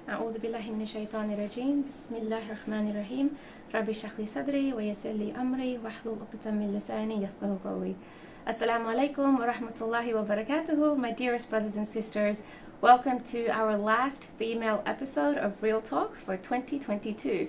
أعوذ بالله من الشيطان الرجيم بسم الله الرحمن الرحيم ربي اشرح لي صدري ويسر لي أمري واحلل عقدة من لساني يفقهوا قولي. Assalamu alaikum wa rahmatullahi wa barakatuhu, my dearest brothers and sisters. Welcome to our last female episode of Real Talk for 2022.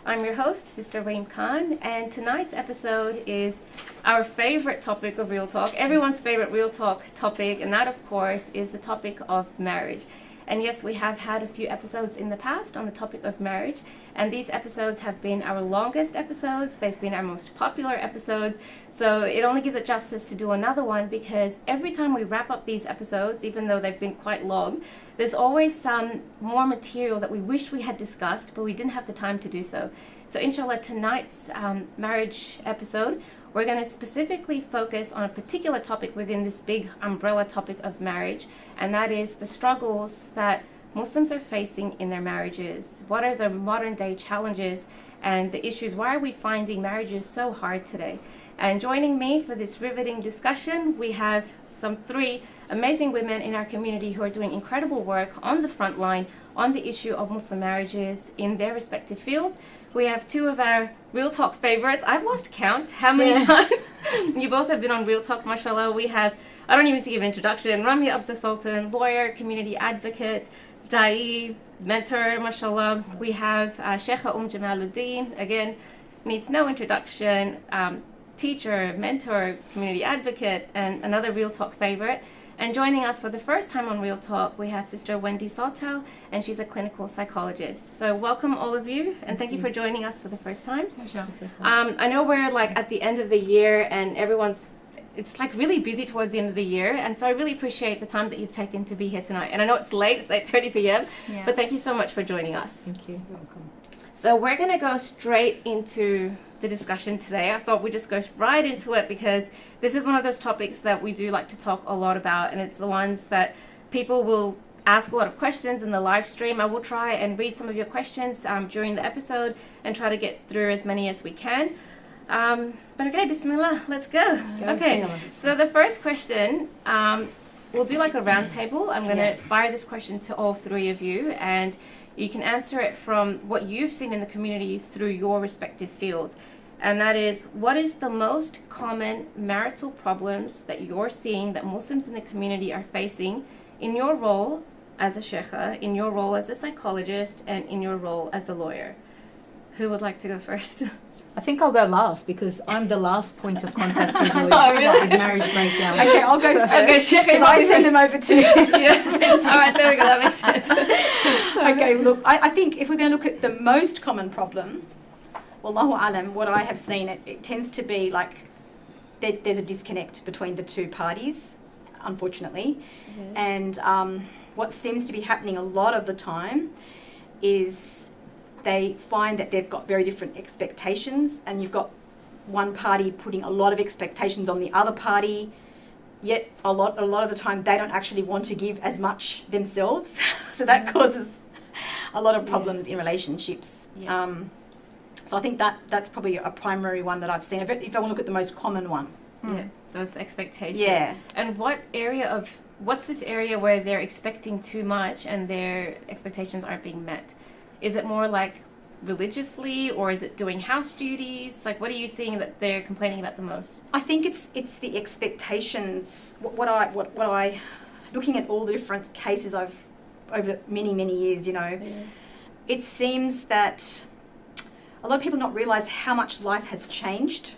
I'm your host, Sister Reem Khan, and tonight's episode is our favorite topic of Real Talk, everyone's favorite Real Talk topic, and that, of course, is the topic of marriage. And yes, we have had a few episodes in the past on the topic of marriage, and these episodes have been our longest episodes. They've been our most popular episodes, so it only gives it justice to do another one, because every time we wrap up these episodes, even though they've been quite long, there's always some more material that we wish we had discussed, but we didn't have the time to do so. So inshallah, tonight's marriage episode, we're going to specifically focus on a particular topic within this big umbrella topic of marriage, and that is the struggles that Muslims are facing in their marriages. What are the modern day challenges and the issues? Why are we finding marriages so hard today? And joining me for this riveting discussion, we have three amazing women in our community who are doing incredible work on the front line on the issue of Muslim marriages in their respective fields. We have two of our Real Talk favorites. I've lost count how many times you both have been on Real Talk, mashallah. We have, I don't even need to give an introduction, Ramya Abdul Sultan, lawyer, community advocate, da'i, mentor, mashallah. We have Sheikha Jamaluddin, again, needs no introduction, teacher, mentor, community advocate, and another Real Talk favorite. And joining us for the first time on Real Talk, we have Sister Wendy Sawtell, and she's a clinical psychologist. So welcome all of you, and thank you for joining us for the first time. I know we're like at the end of the year, and it's like really busy towards the end of the year, and so I really appreciate the time that you've taken to be here tonight. And I know it's late, it's 8:30 p.m., but thank you so much for joining us. Thank you. You're welcome. So we're going to go straight into the discussion today. I thought we'd just go right into it, because this is one of those topics that we do like to talk a lot about, and it's the ones that people will ask a lot of questions in the live stream. I will try and read some of your questions during the episode and try to get through as many as we can. But okay, bismillah, let's go. Okay, so the first question, we'll do like a round table. I'm going to fire this question to all three of you, and you can answer it from what you've seen in the community through your respective fields. And that is, what is the most common marital problems that you're seeing that Muslims in the community are facing in your role as a sheikha, in your role as a psychologist, and in your role as a lawyer? Who would like to go first? I think I'll go last, because I'm the last point of contact usually with marriage breakdown. Okay, I'll go first. Okay, because I send them over to you. All right, there we go, that makes sense. Okay, look, I think if we're going to look at the most common problem, Wallahu alam, what I have seen, it tends to be like there's a disconnect between the two parties, unfortunately. And what seems to be happening a lot of the time is they find that they've got very different expectations, and you've got one party putting a lot of expectations on the other party, yet a lot of the time they don't actually want to give as much themselves. So that causes a lot of problems in relationships. So I think that's probably a primary one that I've seen. If I want to look at the most common one. Yeah, so it's expectations. Yeah. And what's this area where they're expecting too much and their expectations aren't being met? Is it more like religiously, or is it doing house duties? Like, what are you seeing that they're complaining about the most? I think it's the expectations. What I looking at all the different cases I've over many years, it seems that a lot of people not realise how much life has changed,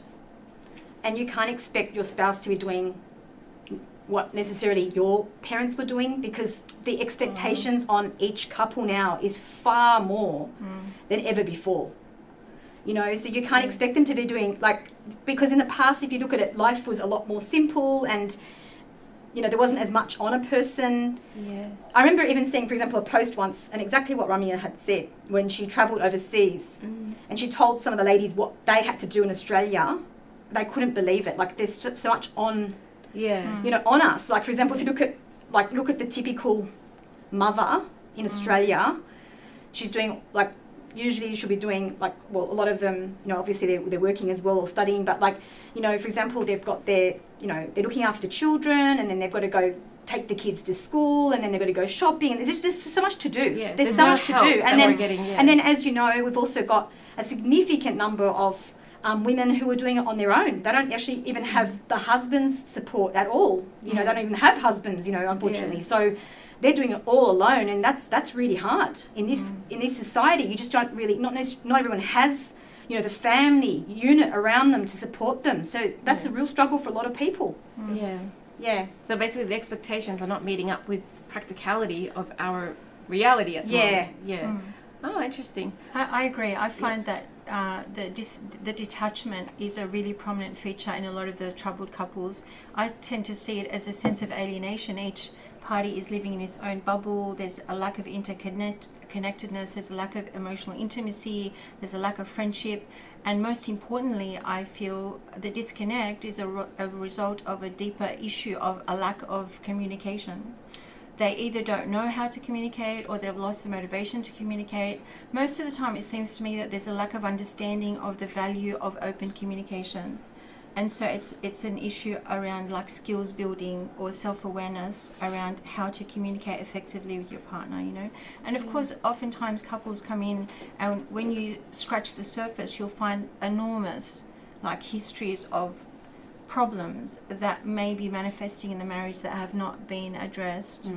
and you can't expect your spouse to be doing what necessarily your parents were doing, because the expectations on each couple now is far more than ever before. So you can't expect them to be doing because in the past, if you look at it, life was a lot more simple, and there wasn't as much on a person. I remember even seeing, for example, a post once, and exactly what Ramya had said when she travelled overseas, and she told some of the ladies what they had to do in Australia. They couldn't believe it. Like, there's so much on on us. Like, for example, if you look at the typical mother in Australia, she's doing usually she'll be doing a lot of them, obviously they're working as well or studying, but for example, they've got their, they're looking after children, and then they've got to go take the kids to school, and then they've got to go shopping, and there's so much to do. Yeah, there's so no much to help do. that we're getting, And then, as you know, we've also got a significant number of women who are doing it on their own. They don't actually even have the husband's support at all. You know, they don't even have husbands, you know, unfortunately. So they're doing it all alone, and that's really hard in this society. You just don't really, not everyone has, you know, the family unit around them to support them. So that's a real struggle for a lot of people. Yeah. So basically, the expectations are not meeting up with practicality of our reality at the moment. Yeah. Oh, interesting. I agree. I find that the detachment is a really prominent feature in a lot of the troubled couples. I tend to see it as a sense of alienation. Each party is living in its own bubble. There's a lack of interconnectedness. There's a lack of emotional intimacy. There's a lack of friendship. And most importantly, I feel the disconnect is a result of a deeper issue of a lack of communication. They either don't know how to communicate, or they've lost the motivation to communicate. Most of the time, it seems to me that there's a lack of understanding of the value of open communication. And so it's an issue around like skills building or self-awareness around how to communicate effectively with your partner, you know. And of course, oftentimes couples come in, and when you scratch the surface, you'll find enormous like histories of problems that may be manifesting in the marriage that have not been addressed,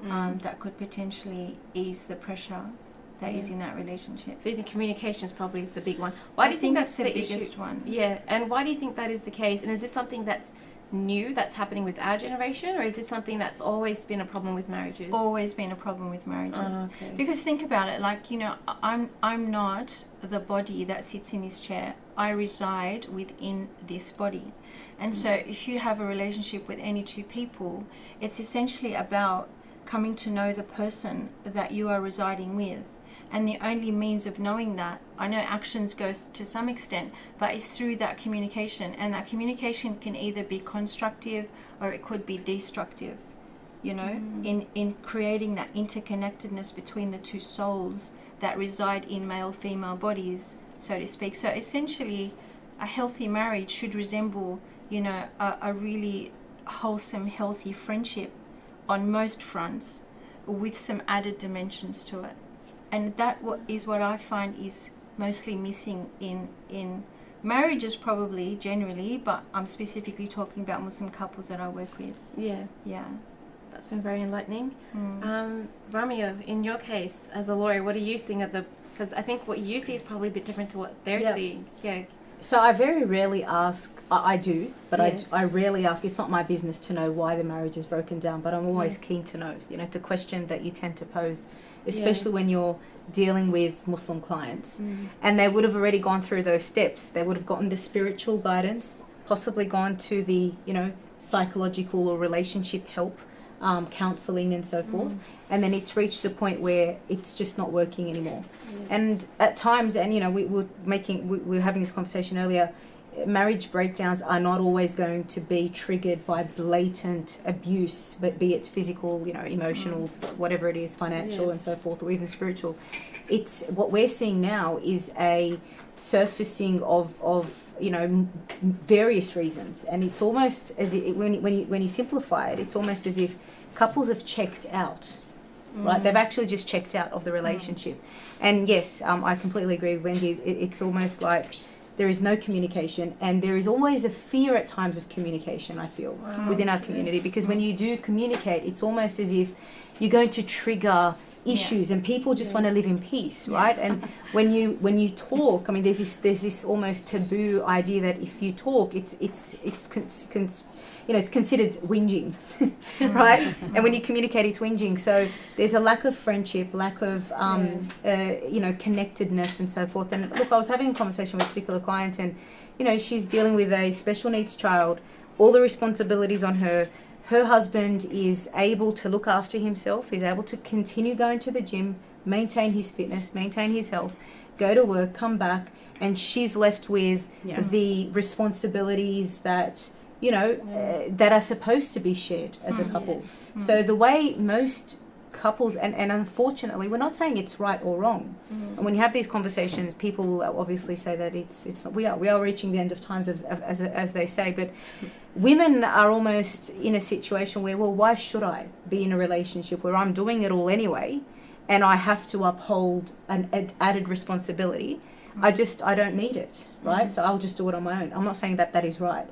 that could potentially ease the pressure that is in that relationship. So you think communication is probably the big one. Why do you think that's the the biggest issue? one? Yeah, and why do you think that is the case? And is this something that's new, that's happening with our generation, or is this something that's always been a problem with marriages? Always been a problem with marriages. Oh, okay. Because think about it, like, you know, I'm not the body that sits in this chair. I reside within this body. And so if you have a relationship with any two people, it's essentially about coming to know the person that you are residing with. And the only means of knowing that, I know actions go to some extent, but it's through that communication. And that communication can either be constructive or it could be destructive, you know, in creating that interconnectedness between the two souls that reside in male-female bodies, so to speak. So essentially, a healthy marriage should resemble, you know, a really wholesome, healthy friendship on most fronts, with some added dimensions to it. And that is what I find is mostly missing in marriages, probably generally, but I'm specifically talking about Muslim couples that I work with. Yeah. That's been very enlightening. Romeo, in your case, as a lawyer, what are you seeing because I think what you see is probably a bit different to what they're seeing. Yeah. So I very rarely ask, I do, but I rarely ask, it's not my business to know why the marriage is broken down, but I'm always keen to know. You know, it's a question that you tend to pose, especially when you're dealing with Muslim clients. And they would have already gone through those steps. They would have gotten the spiritual guidance, possibly gone to the, you know, psychological or relationship help, counselling and so forth. And then it's reached a point where it's just not working anymore. And at times, and you know, we were having this conversation earlier, marriage breakdowns are not always going to be triggered by blatant abuse, but be it physical, you know, emotional, whatever it is, financial and so forth, or even spiritual. It's what we're seeing now is a surfacing of you know, various reasons, and it's almost as if, when you simplify it, it's almost as if couples have checked out. Right, they've actually just checked out of the relationship. And yes, I completely agree with Wendy. It's almost like there is no communication, and there is always a fear at times of communication, I feel, within our community, because when you do communicate, it's almost as if you're going to trigger issues, and people just want to live in peace, right? And when you talk, I mean, there's this almost taboo idea that if you talk, it's considered whinging, right? And when you communicate, it's whinging. So there's a lack of friendship, lack of you know, connectedness and so forth. And look, I was having a conversation with a particular client, and you know, she's dealing with a special needs child, all the responsibilities on her. Her husband is able to look after himself, is able to continue going to the gym, maintain his fitness, maintain his health, go to work, come back, and she's left with the responsibilities that, you know, that are supposed to be shared as a couple. So the way most couples, and unfortunately, we're not saying it's right or wrong. And when you have these conversations, people obviously say that it's we are reaching the end of times, as they say, but women are almost in a situation where, well, why should I be in a relationship where I'm doing it all anyway, and I have to uphold an added responsibility? I don't need it, right? So I'll just do it on my own. I'm not saying that is right.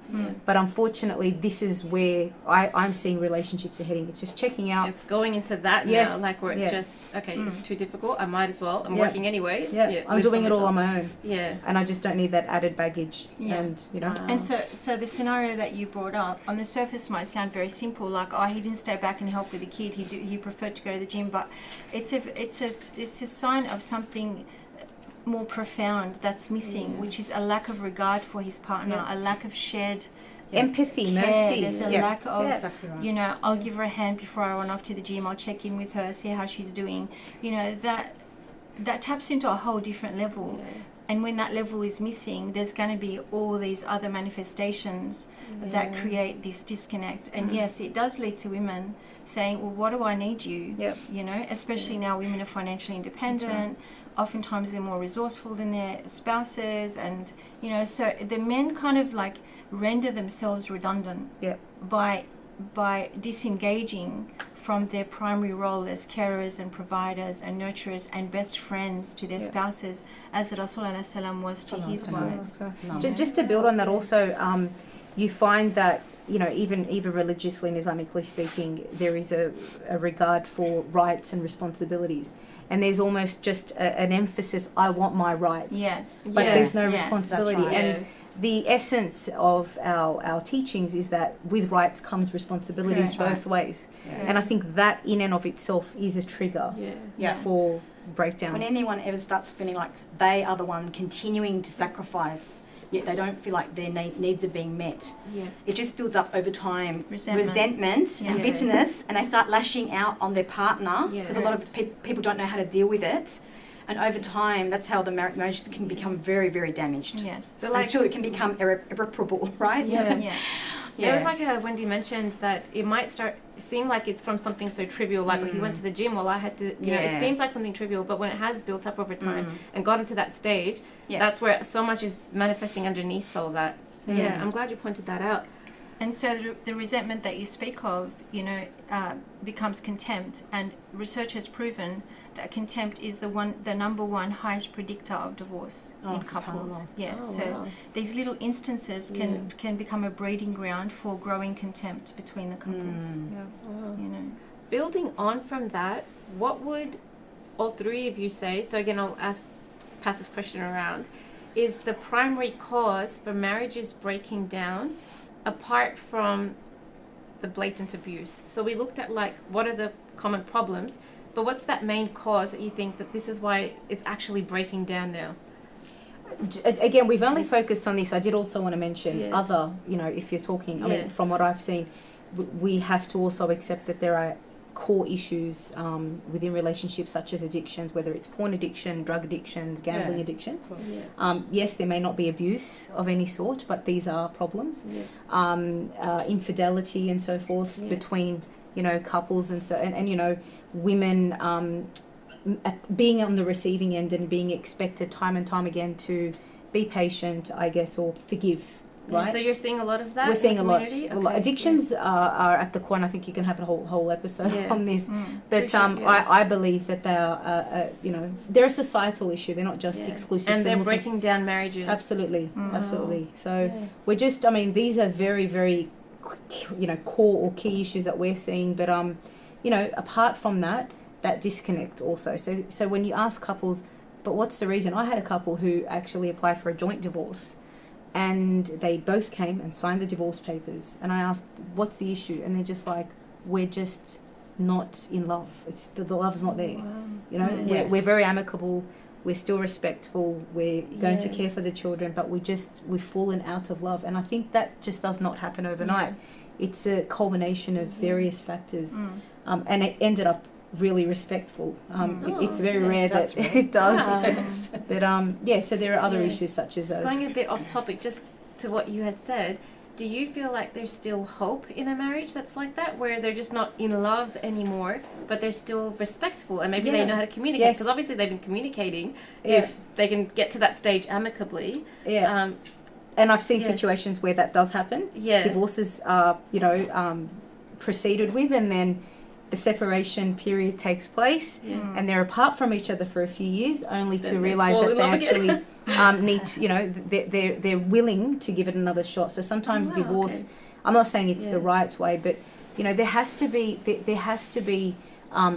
But unfortunately, this is where I'm seeing relationships are heading. It's just checking out. It's going into that now, like where it's just, okay, it's too difficult. I might as well. I'm working anyways. Yeah, I'm doing it all on my own. Yeah. And I just don't need that added baggage. Yeah. And, you know. And so the scenario that you brought up on the surface might sound very simple, like, oh, he didn't stay back and help with the kid. He preferred to go to the gym, but it's a sign of something more profound that's missing, which is a lack of regard for his partner, a lack of shared empathy, care. Mercy. There's a lack of, Exactly right. you know, I'll give her a hand before I run off to the gym. I'll check in with her, see how she's doing. You know, that taps into a whole different level. And when that level is missing, there's going to be all these other manifestations that create this disconnect. And yes, it does lead to women saying, well, what do I need you? You know, especially now women are financially independent. Oftentimes they're more resourceful than their spouses, and you know, so the men kind of like render themselves redundant by disengaging from their primary role as carers and providers and nurturers and best friends to their spouses, as the Rasul ﷺ was to his wives. Just to build on that also, you find that, you know, even religiously and Islamically speaking, there is a regard for rights and responsibilities. And there's almost just an emphasis, I want my rights. But there's no responsibility. Right. And the essence of our teachings is that with rights comes responsibilities both ways. And I think that in and of itself is a trigger for breakdowns. When anyone ever starts feeling like they are the one continuing to sacrifice, yet they don't feel like their needs are being met. It just builds up over time resentment and bitterness, and they start lashing out on their partner because a lot of people don't know how to deal with it. And over time, that's how the marriages can become very, very damaged. So like, until it can become irreparable, right? There was like Wendy mentioned that it might seem like it's from something so trivial, like when he went to the gym, well, I had to, you know, it seems like something trivial, but when it has built up over time and gotten to that stage, that's where so much is manifesting underneath all that. So I'm glad you pointed that out. And so the resentment that you speak of, you know, becomes contempt, and research has proven that contempt is the number one highest predictor of divorce in couples. These little instances can become a breeding ground for growing contempt between the couples. You know, building on from that, what would all three of you say? So again, I'll pass this question around. Is the primary cause for marriages breaking down, apart from the blatant abuse? So we looked at like what are the common problems, but what's that main cause that you think that this is why it's actually breaking down now? Again, we've only focused on this. I did also want to mention other, you know, if you're talking, I mean, from what I've seen, we have to also accept that there are core issues within relationships such as addictions, whether it's porn addiction, drug addictions, gambling addictions. Yes, there may not be abuse of any sort, but these are problems. Infidelity and so forth between, you know, couples and you know, women being on the receiving end and being expected time and time again to be patient, I guess, or forgive. Right. So you're seeing a lot of that? We're seeing a lot. Okay. Addictions are at the core, and I think you can have a whole episode on this. But I believe that they are, you know, they're a societal issue. They're not just exclusive. And they're breaking down marriages. Absolutely, absolutely. So we're just, I mean, these are very, very, you know, core or key issues that we're seeing. But you know, apart from that disconnect also. So when you ask couples, but what's the reason? I had a couple who actually applied for a joint divorce. And they both came and signed the divorce papers. And I asked, what's the issue? And they're just like, we're just not in love. It's the love's not there. You know, we're very amicable. We're still respectful. We're going to care for the children, but we've fallen out of love. And I think that just does not happen overnight. It's a culmination of various factors. And it ended up really respectful. It's very rare that it does. But so there are other issues such as those. Going a bit off topic, just to what you had said, do you feel like there's still hope in a marriage that's like that, where they're just not in love anymore, but they're still respectful and maybe they know how to communicate? Yes. Because obviously they've been communicating. Yeah. If they can get to that stage amicably. Yeah. And I've seen situations where that does happen. Yeah. Divorces are, you know, proceeded with, and then the separation period takes place, and they're apart from each other for a few years, only to realise that they actually need to, you know, they're willing to give it another shot. So sometimes divorce, I'm not saying it's the right way, but, you know, there has to be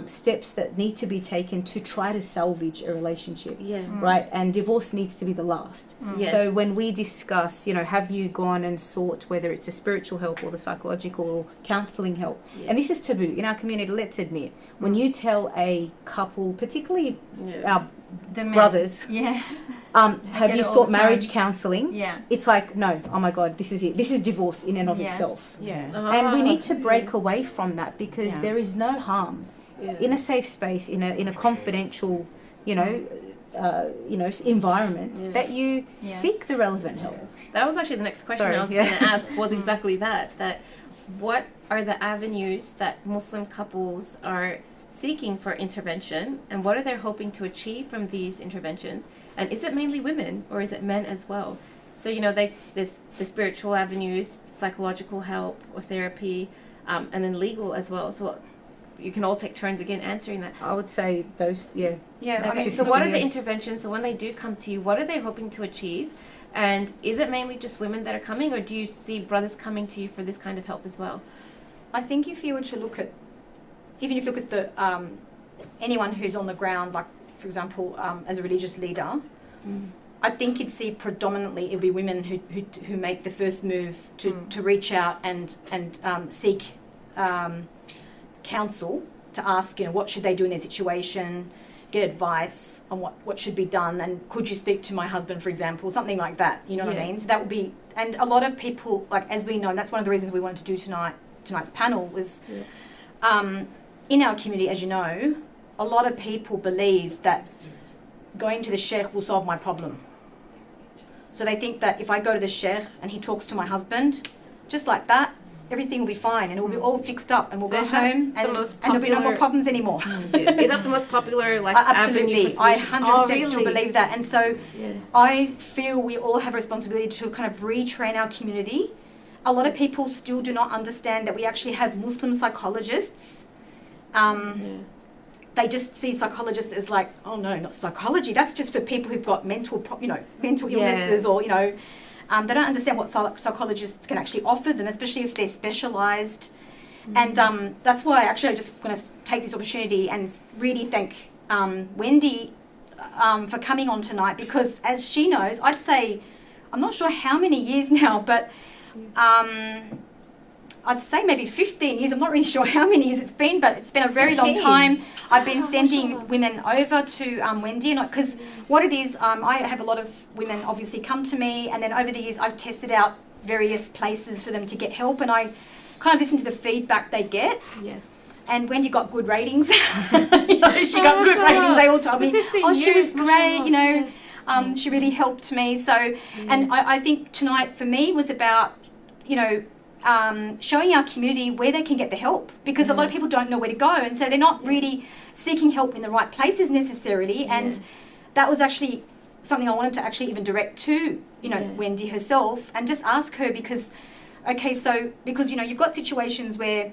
steps that need to be taken to try to salvage a relationship, right? And divorce needs to be the last. Yes. So when we discuss, you know, have you gone and sought whether it's a spiritual help or the psychological or counselling help? And this is taboo in our community, let's admit. When you tell a couple, particularly our brothers, have you sought marriage counselling? It's like, no, oh my God, this is it. This is divorce in and of itself. And we need to break away from that, because there is no harm in a safe space, in a confidential, you know, environment, that you seek the relevant help. That was actually the next question I was going to ask, was exactly that what are the avenues that Muslim couples are seeking for intervention, and what are they hoping to achieve from these interventions? And is it mainly women, or is it men as well? So, you know, there's the spiritual avenues, psychological help or therapy, and then legal as well. So you can all take turns again answering that. I would say those, Okay, so what are the interventions? So when they do come to you, what are they hoping to achieve? And is it mainly just women that are coming, or do you see brothers coming to you for this kind of help as well? I think if you were to look at, even if you look at the anyone who's on the ground, like, for example, as a religious leader, I think you'd see predominantly it'll be women who make the first move to reach out and seek counsel, to ask, you know, what should they do in their situation, get advice on what should be done, and could you speak to my husband, for example, something like that, you know what I mean? So that would be, and a lot of people, like, as we know, and that's one of the reasons we wanted to do tonight's panel, was in our community, as you know, a lot of people believe that going to the sheikh will solve my problem. So they think that if I go to the sheikh and he talks to my husband, just like that, everything will be fine and it will be all fixed up, and we'll go home and there'll be no more problems anymore. Is that the most popular, like, absolutely, avenue for I solution? 100% still believe that. And so I feel we all have a responsibility to kind of retrain our community. A lot of people still do not understand that we actually have Muslim psychologists. They just see psychologists as like, oh no, not psychology. That's just for people who've got mental illnesses, or, you know, they don't understand what psychologists can actually offer them, especially if they're specialised. And that's why I just want to take this opportunity and really thank Wendy for coming on tonight, because as she knows, I'd say, I'm not sure how many years now, but I'd say maybe 15 years. I'm not really sure how many years it's been, but it's been a very long time. I've been sending women over to Wendy, because what it is, I have a lot of women obviously come to me, and then over the years I've tested out various places for them to get help, and I kind of listen to the feedback they get. Yes. And Wendy got good ratings. She got good ratings. They all told me, oh, she was great, you know. She really helped me. So, and I think tonight for me was about, you know, showing our community where they can get the help, because a lot of people don't know where to go, and so they're not really seeking help in the right places necessarily. And that was actually something I wanted to actually even direct to, you know, Wendy herself, and just ask her, because, okay, so, because, you know, you've got situations where,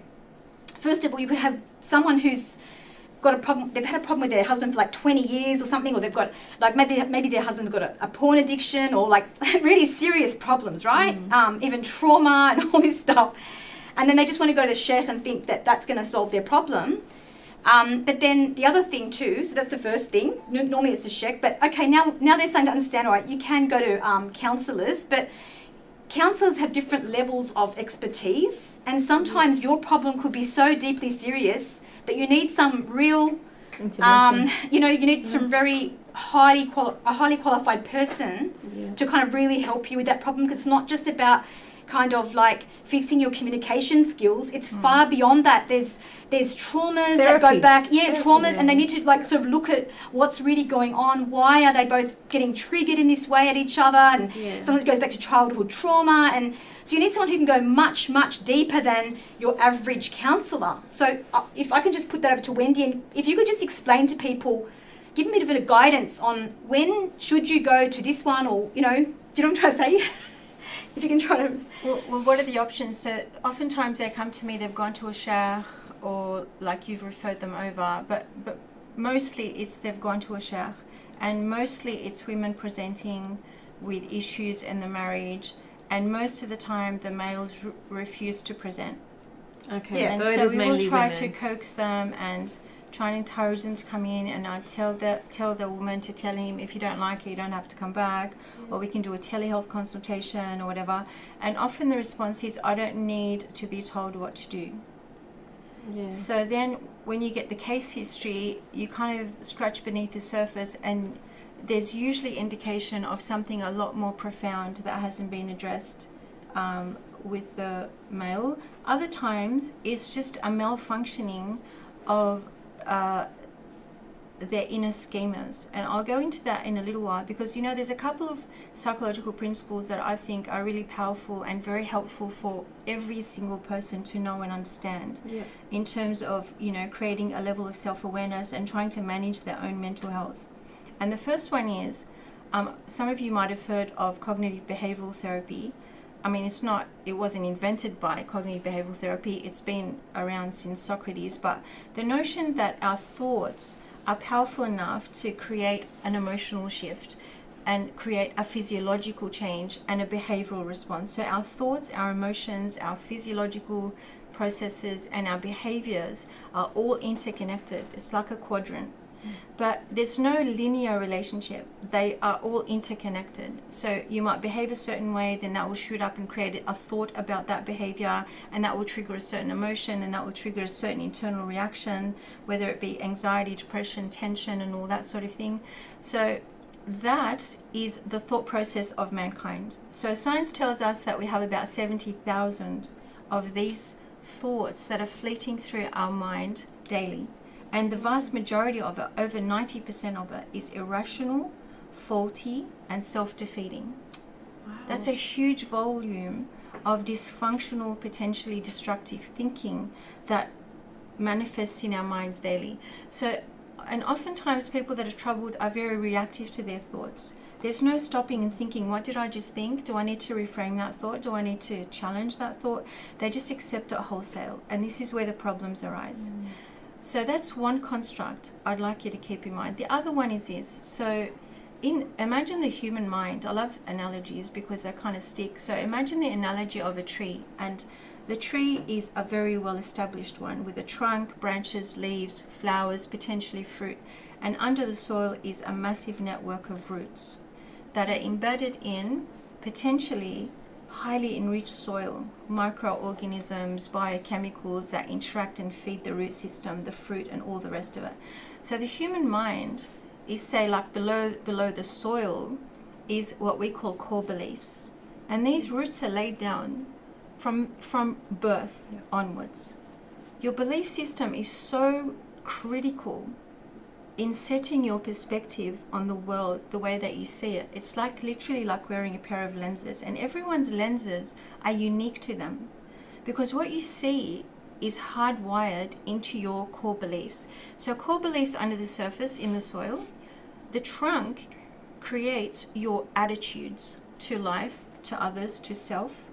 first of all, you could have someone who's got a problem, they've had a problem with their husband for like 20 years or something, or they've got, like, maybe their husband's got a porn addiction, or like really serious problems, right? Even trauma and all this stuff. And then they just want to go to the sheikh and think that that's going to solve their problem. But then the other thing too, so that's the first thing, normally it's the sheikh, but okay, now they're starting to understand, all right, you can go to counsellors, but counsellors have different levels of expertise, and sometimes your problem could be so deeply serious that you need some real intervention. You know, you need some very highly qualified person to kind of really help you with that problem, because it's not just about kind of like fixing your communication skills. It's far beyond that. There's traumas that go back, traumas, and they need to like sort of look at what's really going on. Why are they both getting triggered in this way at each other? And sometimes it goes back to childhood trauma, and so you need someone who can go much, much deeper than your average counsellor. So if I can just put that over to Wendy, and if you could just explain to people, give them a bit of guidance on when should you go to this one, or, you know what I'm trying to say? If you can try to... Well, what are the options? So oftentimes they come to me, they've gone to a sheikh, or like you've referred them over, but mostly it's they've gone to a sheikh, and mostly it's women presenting with issues in the marriage, and most of the time the males refuse to present. Okay, and so, so it is we mainly will try women. to coax them and try and encourage them to come in, and I tell the woman to tell him, if you don't like it, you don't have to come back, or we can do a telehealth consultation or whatever. And often the response is, I don't need to be told what to do. Yeah. So then when you get the case history, you kind of scratch beneath the surface, and there's usually indication of something a lot more profound that hasn't been addressed with the male. Other times it's just a malfunctioning of their inner schemas, and I'll go into that in a little while, because you know there's a couple of psychological principles that I think are really powerful and very helpful for every single person to know and understand, in terms of, you know, creating a level of self-awareness and trying to manage their own mental health. And the first one is, some of you might have heard of cognitive behavioral therapy. I mean, it wasn't invented by cognitive behavioral therapy. It's been around since Socrates, but the notion that our thoughts are powerful enough to create an emotional shift and create a physiological change and a behavioral response. So our thoughts, our emotions, our physiological processes, and our behaviors are all interconnected. It's like a quadrant. But there's no linear relationship. They are all interconnected. So you might behave a certain way, then that will shoot up and create a thought about that behavior, and that will trigger a certain emotion, and that will trigger a certain internal reaction, whether it be anxiety, depression, tension, and all that sort of thing. So that is the thought process of mankind. So science tells us that we have about 70,000 of these thoughts that are fleeting through our mind daily. And the vast majority of it, over 90% of it, is irrational, faulty, and self-defeating. Wow. That's a huge volume of dysfunctional, potentially destructive thinking that manifests in our minds daily. So, and oftentimes people that are troubled are very reactive to their thoughts. There's no stopping and thinking, what did I just think? Do I need to reframe that thought? Do I need to challenge that thought? They just accept it wholesale. And this is where the problems arise. So that's one construct I'd like you to keep in mind. The other one is this. So imagine the human mind. I love analogies because they kind of stick. So imagine the analogy of a tree, and the tree is a very well established one with a trunk, branches, leaves, flowers, potentially fruit. And under the soil is a massive network of roots that are embedded in potentially highly enriched soil, microorganisms, biochemicals that interact and feed the root system, the fruit, and all the rest of it. So the human mind is, say, like below the soil is what we call core beliefs. And these roots are laid down from birth onwards. Your belief system is so critical in setting your perspective on the world, the way that you see it. It's like literally like wearing a pair of lenses, and everyone's lenses are unique to them, because what you see is hardwired into your core beliefs. So core beliefs under the surface in the soil, the trunk creates your attitudes to life, to others, to self.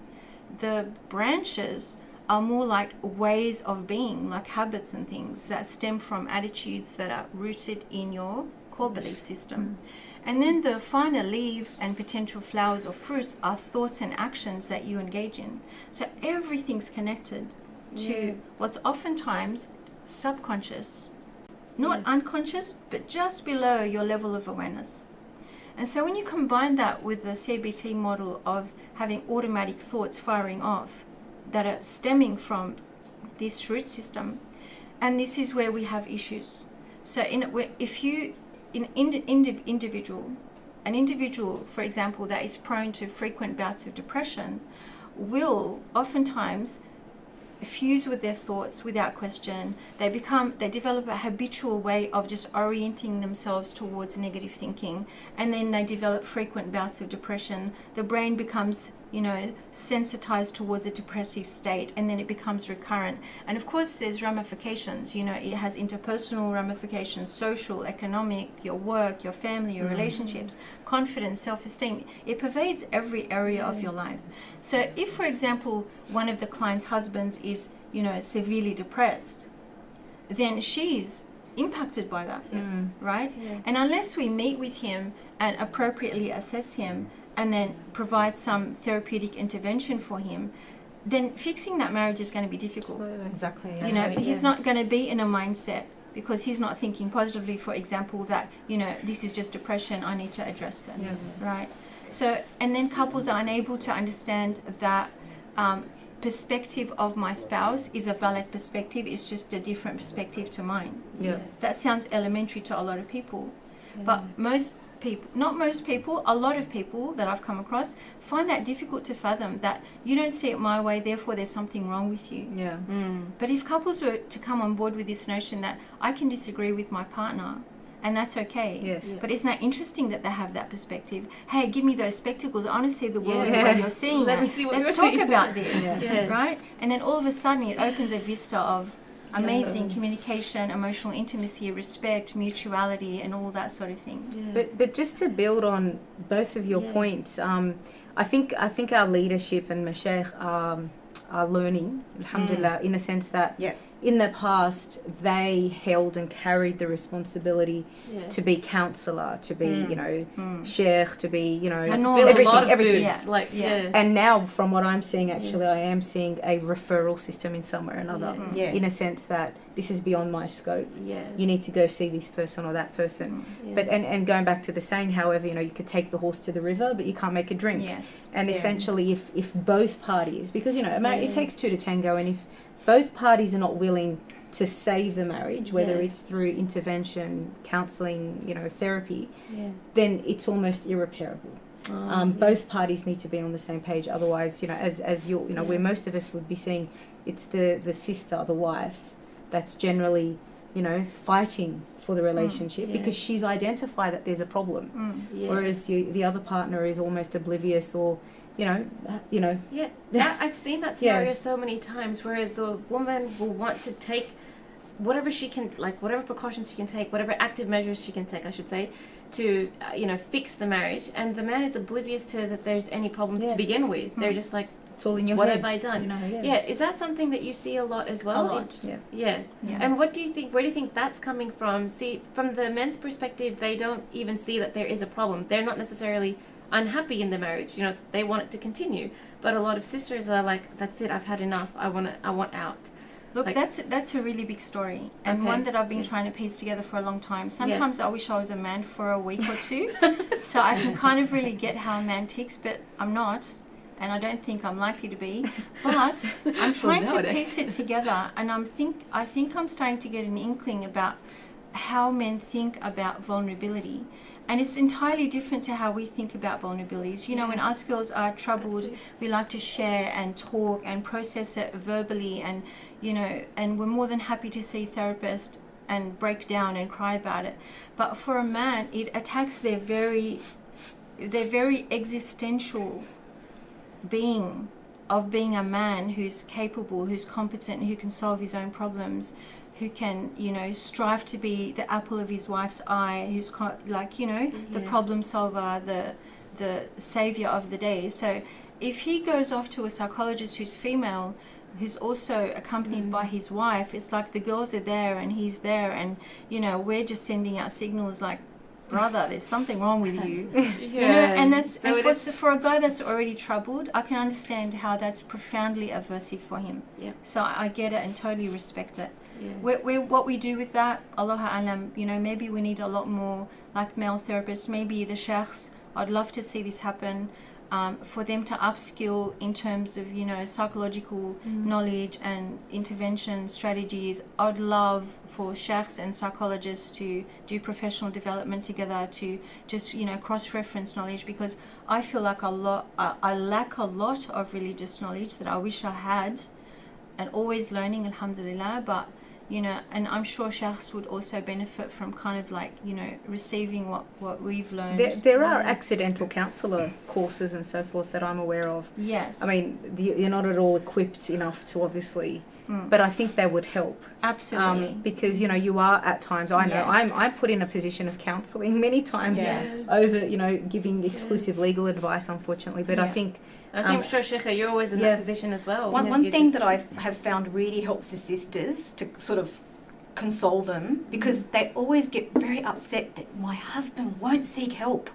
The branches are more like ways of being, like habits and things that stem from attitudes that are rooted in your core belief system. And then the finer leaves and potential flowers or fruits are thoughts and actions that you engage in. So everything's connected to what's oftentimes subconscious, not unconscious, but just below your level of awareness. And so when you combine that with the CBT model of having automatic thoughts firing off that are stemming from this root system, and this is where we have issues. So if you, an individual, for example, that is prone to frequent bouts of depression, will oftentimes fuse with their thoughts without question. They develop a habitual way of just orienting themselves towards negative thinking, and then they develop frequent bouts of depression. The brain becomes, sensitized towards a depressive state, and then it becomes recurrent. And of course there's ramifications, it has interpersonal ramifications, social, economic, your work, your family, your relationships, confidence, self-esteem. It pervades every area of your life. So if, for example, one of the client's husbands is, severely depressed, then she's impacted by that, right? Yeah. And unless we meet with him and appropriately assess him and then provide some therapeutic intervention for him, then fixing that marriage is going to be difficult. Exactly. He's not going to be in a mindset, because he's not thinking positively, for example, that, this is just depression, I need to address that, right? So, and then couples are unable to understand that perspective of my spouse is a valid perspective, it's just a different perspective to mine. Yes. That sounds elementary to a lot of people, but a lot of people that I've come across find that difficult to fathom, that you don't see it my way, therefore there's something wrong with you. Yeah. But if couples were to come on board with this notion that I can disagree with my partner, and that's okay. Yes. But isn't that interesting that they have that perspective? Hey, give me those spectacles. I want to see the world the way you're seeing it. Let me see what Let's you're talk seeing. about this, right? And then all of a sudden it opens a vista of amazing Yeah. communication, emotional intimacy, respect, mutuality, and all that sort of thing. Yeah. But just to build on both of your points, I think our leadership and Mashaykh are learning, alhamdulillah, in a sense that in the past they held and carried the responsibility to be counsellor, to be sheikh, to be everything. And now from what I'm seeing, actually I am seeing a referral system in some way or another, in a sense that this is beyond my scope. You need to go see this person or that person. But and going back to the saying, however, you could take the horse to the river, but you can't make a drink. And essentially if both parties, because it takes two to tango, and if both parties are not willing to save the marriage, whether it's through intervention, counselling, therapy, then it's almost irreparable. Both parties need to be on the same page. Otherwise, as you're, where most of us would be seeing, it's the sister, the wife, that's generally, fighting for the relationship because she's identified that there's a problem, whereas the other partner is almost oblivious or. I've seen that scenario so many times where the woman will want to take whatever she can, whatever precautions she can take, whatever active measures she can take, I should say, to fix the marriage, and the man is oblivious to that there's any problem to begin with. They're just like, it's all in your what head. have I done? Is that something that you see a lot as well? A lot. And what do you think? Where do you think that's coming from? See, from the men's perspective, they don't even see that there is a problem. They're not necessarily unhappy in the marriage, they want it to continue, but a lot of sisters are like, that's it, I've had enough, I want out. Look, that's a really big story, and one that I've been trying to piece together for a long time. Sometimes I wish I was a man for a week or two, so I can kind of really get how a man ticks, but I'm not, and I don't think I'm likely to be, but I'm trying to piece it together, and I think I'm starting to get an inkling about how men think about vulnerability. And it's entirely different to how we think about vulnerabilities. When us girls are troubled, we like to share and talk and process it verbally, and and we're more than happy to see therapists and break down and cry about it. But for a man, it attacks their very existential being of being a man who's capable, who's competent, who can solve his own problems, who can, strive to be the apple of his wife's eye, who's the problem solver, the savior of the day. So if he goes off to a psychologist who's female, who's also accompanied by his wife, it's like the girls are there and he's there, and we're just sending out signals like, brother, there's something wrong with you. And that's for a guy that's already troubled, I can understand how that's profoundly aversive for him. So I get it and totally respect it. What we do with that, Allahu Alam, maybe we need a lot more like male therapists, maybe the sheikhs. I'd love to see this happen. for them to upskill in terms of, you know, psychological knowledge and intervention strategies. I'd love for sheikhs and psychologists to do professional development together, to just, you know, cross-reference knowledge, because I feel like I lack a lot of religious knowledge that I wish I had, and always learning, alhamdulillah. But, you know, and I'm sure sheikhs would also benefit from kind of like, you know, receiving what we've learned. There are accidental counsellor courses and so forth that I'm aware of. Yes. I mean, you're not at all equipped enough to obviously, but I think they would help. Absolutely. Because, you know, you are at times, I know, I'm put in a position of counselling many times over, you know, giving exclusive legal advice, unfortunately. But I think... I'm sure, Sheikha, you're always in that position as well. One thing that I have found really helps the sisters to sort of console them, because they always get very upset that my husband won't seek help.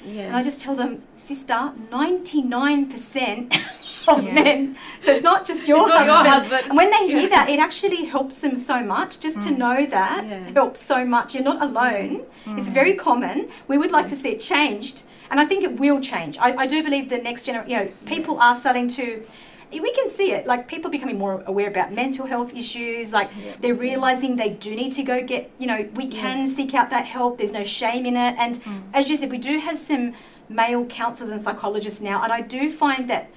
Yeah. And I just tell them, sister, 99% of men, so it's not just your husband. And when they hear that, it actually helps them so much, just to know that helps so much. You're not alone. It's very common. We would like to see it changed. And I think it will change. I do believe the next generation, you know, people are starting to, we can see it, like people becoming more aware about mental health issues, like they're realising they do need to go get, you know, we can seek out that help, there's no shame in it. And as you said, we do have some male counsellors and psychologists now, and I do find that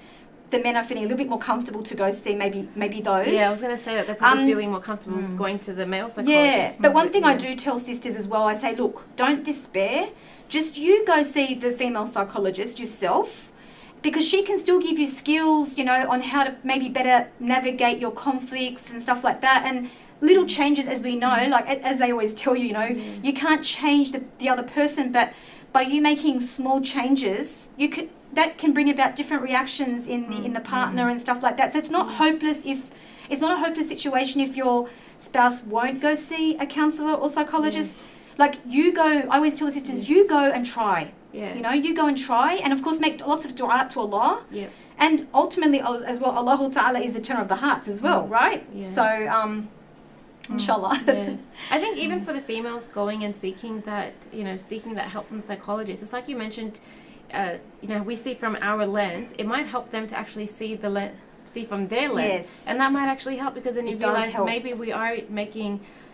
the men are feeling a little bit more comfortable to go see maybe those. Yeah, I was going to say that they're probably feeling more comfortable going to the male psychologist. Yeah, but one thing I do tell sisters as well, I say, look, don't despair. Just you go see the female psychologist yourself, because she can still give you skills, you know, on how to maybe better navigate your conflicts and stuff like that. And little changes, as we know, like as they always tell you, you know, you can't change the other person, but by you making small changes, that can bring about different reactions in the partner and stuff like that. So it's not hopeless it's not a hopeless situation if your spouse won't go see a counsellor or psychologist. Like, you go, I always tell the sisters, you go and try. Yeah. You know, you go and try, and of course make lots of dua to Allah. Yeah. And ultimately as well, Allah Ta'ala is the turner of the hearts as well, right? Yeah. So, inshallah. Yeah. I think even for the females going and seeking that help from the psychologist, it's like you mentioned, you know, we see from our lens, it might help them to actually see from their lens. Yes. And that might actually help, because then you realize maybe we are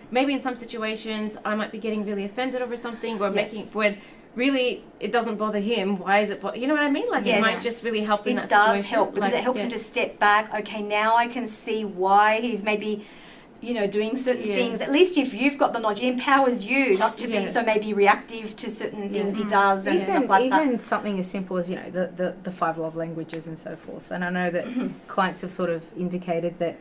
maybe in some situations I might be getting really offended over something, or when really it doesn't bother him. Why is it you know what I mean? Like it might just really help in that situation. It does help, because it helps him to step back. Okay, now I can see why he's maybe, you know, doing certain things. At least if you've got the knowledge, it empowers you not to be so maybe reactive to certain things he does and stuff like that. Even something as simple as, you know, the 5 love languages and so forth. And I know that clients have sort of indicated that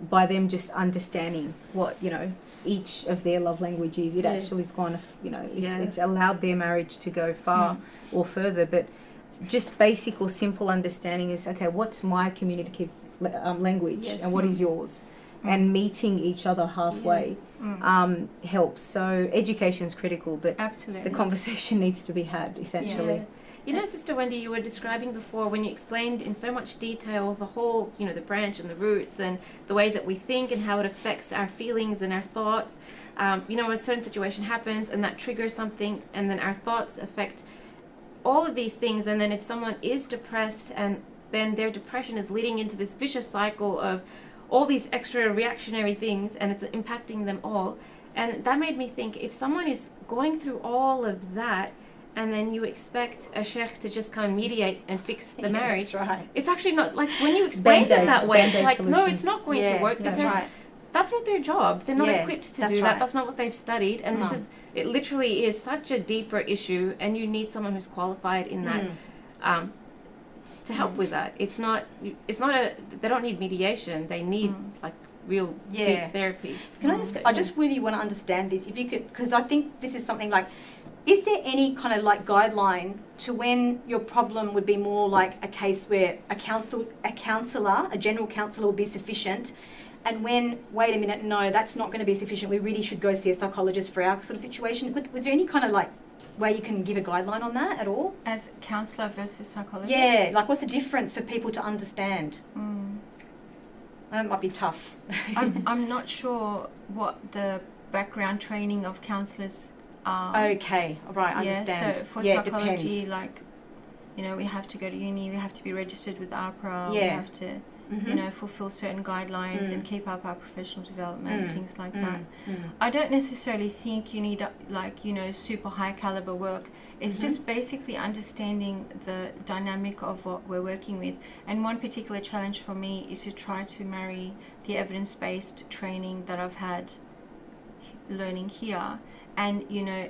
by them just understanding what, you know, each of their love languages, it actually has gone, you know, it's allowed their marriage to go far or further. But just basic or simple understanding is, okay, what's my communicative language and what is yours? And meeting each other halfway helps. So education is critical, but the conversation needs to be had, essentially. Yeah. You know, Sister Wendy, you were describing before, when you explained in so much detail the whole, you know, the branch and the roots and the way that we think and how it affects our feelings and our thoughts. You know, when a certain situation happens and that triggers something, and then our thoughts affect all of these things. And then if someone is depressed, and then their depression is leading into this vicious cycle of all these extra reactionary things, and it's impacting them all. And that made me think, if someone is going through all of that, and then you expect a sheikh to just come and mediate and fix the marriage. That's right. It's actually not, like, when you explain it that way, it's like, no, it's not going to work. That's right. That's not their job. They're not equipped to do that. That's not what they've studied. And it literally is such a deeper issue, and you need someone who's qualified in that to help with that. They don't need mediation. They need like real deep therapy. Can I just really want to understand this, if you could, because I think this is something like, is there any kind of like guideline to when your problem would be more like a case where a general counsellor would be sufficient, and when, wait a minute, no, that's not going to be sufficient, we really should go see a psychologist for our sort of situation? Was there any kind of like way you can give a guideline on that at all? As counsellor versus psychologist? Yeah, like what's the difference for people to understand? That might be tough. I'm not sure what the background training of counsellors are. Okay, all right, I understand. So for psychology, like, you know, we have to go to uni, we have to be registered with APRA, we Yeah. have to, you know, fulfill certain guidelines and keep up our professional development, things like that. I don't necessarily think you need, like, you know, super high caliber work. It's just basically understanding the dynamic of what we're working with. And one particular challenge for me is to try to marry the evidence-based training that I've had learning here and, you know,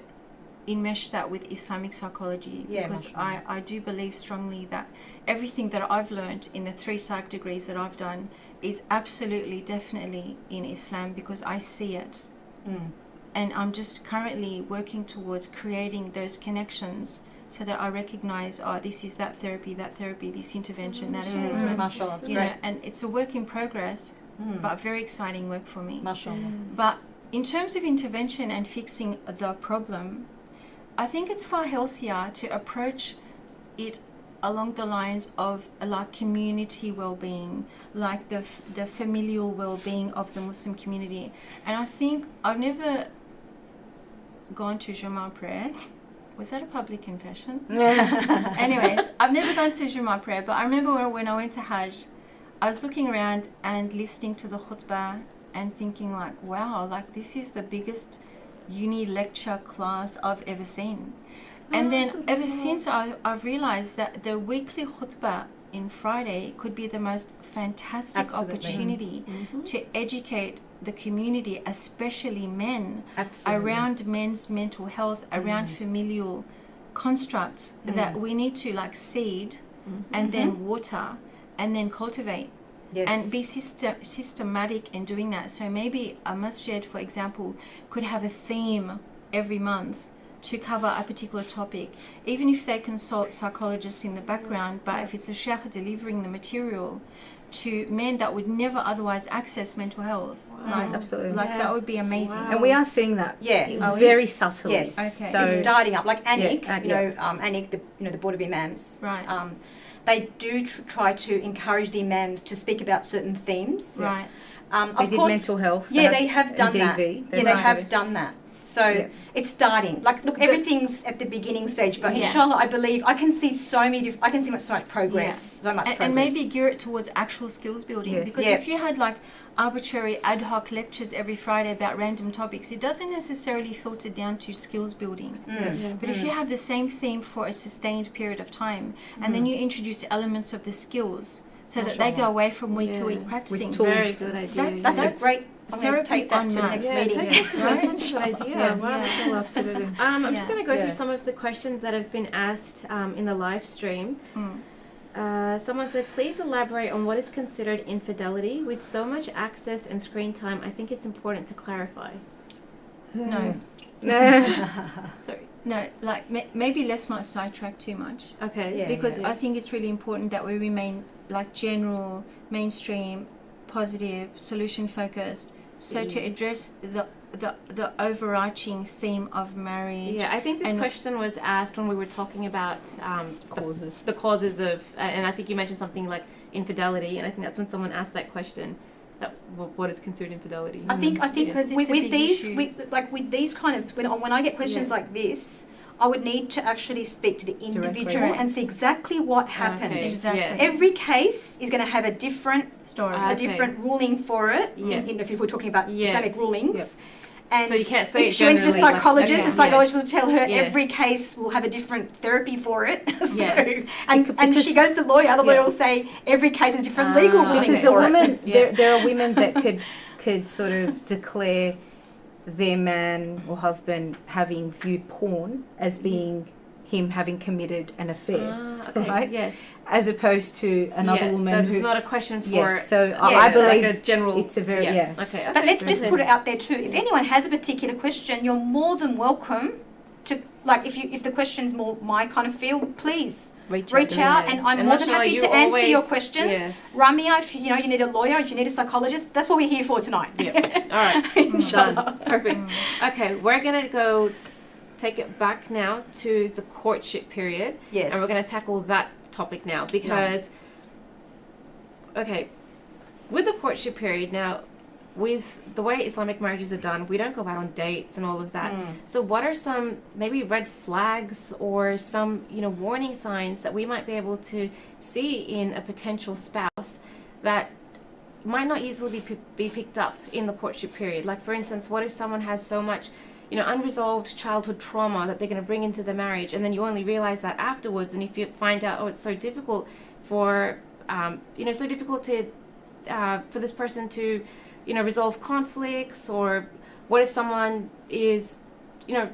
enmesh that with Islamic psychology, because I do believe strongly that everything that I've learned in the 3 psych degrees that I've done is absolutely, definitely in Islam, because I see it. And I'm just currently working towards creating those connections so that I recognize, oh, this is that therapy, this intervention, that assessment. Mashallah, that's you great. know, and it's a work in progress, but very exciting work for me. Mashallah. But in terms of intervention and fixing the problem, I think it's far healthier to approach it along the lines of like community well-being, like the familial well-being of the Muslim community. And I think I've never gone to Jummah prayer. Was that a public confession? Anyways, I've never gone to Jummah prayer, but I remember when I went to Hajj, I was looking around and listening to the khutbah and thinking like, wow, like this is the biggest uni lecture class I've ever seen. And then ever since I've realized that the weekly khutbah in Friday could be the most fantastic opportunity to educate the community, especially men, around men's mental health, around familial constructs that we need to like seed and then water and then cultivate. And be systematic in doing that. So maybe a masjid, for example, could have a theme every month to cover a particular topic, even if they consult psychologists in the background. But if it's a sheikh delivering the material to men that would never otherwise access mental health, like, absolutely, like that would be amazing. And we are seeing that, very subtly. Yes, okay. So it's starting up. Like ANIC, ANIC, the Board of Imams, right? They do try to encourage the imams to speak about certain themes. Right. They did mental health. They have done that. DV. They have done that. So it's starting. Like, look, everything's at the beginning stage, but inshallah, I believe I can see so many. I can see so much progress. So much progress. And maybe gear it towards actual skills building. Because if you had like arbitrary ad hoc lectures every Friday about random topics, it doesn't necessarily filter down to skills building. But if you have the same theme for a sustained period of time, and then you introduce elements of the skills so that they go away from week to week practicing. Very good idea. That's a great. I'm going to take that to the next meeting. That's a good idea. Wow, absolutely. I'm just going to go through some of the questions that have been asked in the live stream. Someone said, please elaborate on what is considered infidelity. With so much access and screen time, I think it's important to clarify. No. Sorry. No, like maybe let's not sidetrack too much. Okay. Because I think it's really important that we remain like general, mainstream, positive, solution focused. So to address the overarching theme of marriage. Yeah, I think this question was asked when we were talking about the causes of, and I think you mentioned something like infidelity, and I think that's when someone asked that question. What is considered infidelity? I think with these kind of when I get questions like this, I would need to actually speak to the individual and see exactly what happened. Okay. Exactly. Yes. Every case is going to have a different story, a different ruling for it. If we're talking about Islamic rulings. And so you can't say if she went to the psychologist, the psychologist will tell her every case will have a different therapy for it. And she goes to the lawyer, the lawyer will say every case is a different legal ruling because for a woman, it. there are women that could sort of declare their man or husband having viewed porn as being him having committed an affair, right? Yes. As opposed to another woman so it's not a question for... Yes, so I believe like a general... it's a very... Okay. But let's just put it out there too. If anyone has a particular question, you're more than welcome to, like, if the question's more my kind of field, please reach out, and I'm more than happy to answer your questions. Ramia, if you need a lawyer, if you need a psychologist, that's what we're here for tonight. All right. Done. Perfect. Okay, we're going to take it back now to the courtship period. Yes. And we're going to tackle that topic now because, with the courtship period now, with the way Islamic marriages are done, we don't go out on dates and all of that. So what are some maybe red flags or some, you know, warning signs that we might be able to see in a potential spouse that might not easily be picked up in the courtship period? Like, for instance, what if someone has so much, you know, unresolved childhood trauma that they're going to bring into the marriage, and then you only realize that afterwards, and if you find out, oh, it's so difficult for, you know, so difficult to, for this person to, you know, resolve conflicts, or what if someone is, you know,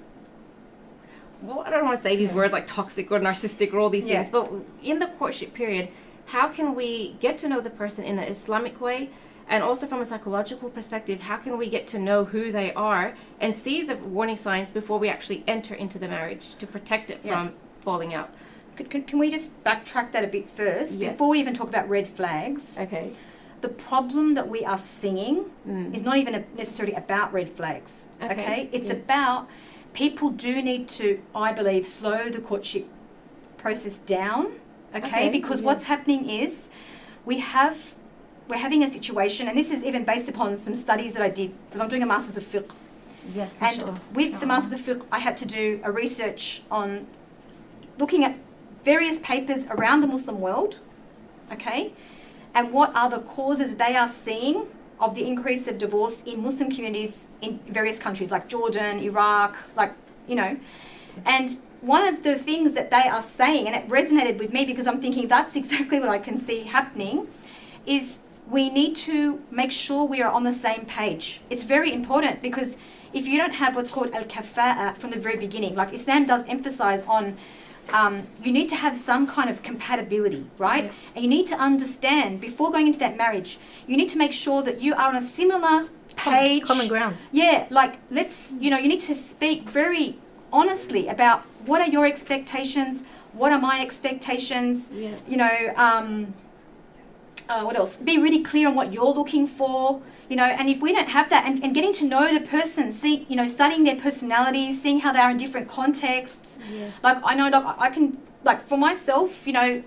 well, I don't want to say these words like toxic or narcissistic or all these things, but in the courtship period, how can we get to know the person in an Islamic way, and also from a psychological perspective, how can we get to know who they are and see the warning signs before we actually enter into the marriage to protect it from falling out? Can we just backtrack that a bit first before we even talk about red flags? Okay. The problem that we are seeing is not even necessarily about red flags. Okay? It's about people do need to, I believe, slow the courtship process down. Okay? Because what's happening is we're having a situation, and this is even based upon some studies that I did, because I'm doing a Masters of Fiqh. Yes, and with the Masters of Fiqh, I had to do a research on looking at various papers around the Muslim world, okay, and what are the causes they are seeing of the increase of divorce in Muslim communities in various countries like Jordan, Iraq, like, you know. And one of the things that they are saying, and it resonated with me because I'm thinking that's exactly what I can see happening, is we need to make sure we are on the same page. It's very important, because if you don't have what's called al-kafa'a from the very beginning, like Islam does emphasize on, you need to have some kind of compatibility, right? And you need to understand, before going into that marriage, you need to make sure that you are on a similar page. Common ground. Yeah, like you need to speak very honestly about what are your expectations, what are my expectations, you know, what else? Be really clear on what you're looking for, you know, and if we don't have that, and getting to know the person, you know, studying their personalities, seeing how they are in different contexts. Like, I know, like, I can, like, for myself, you know,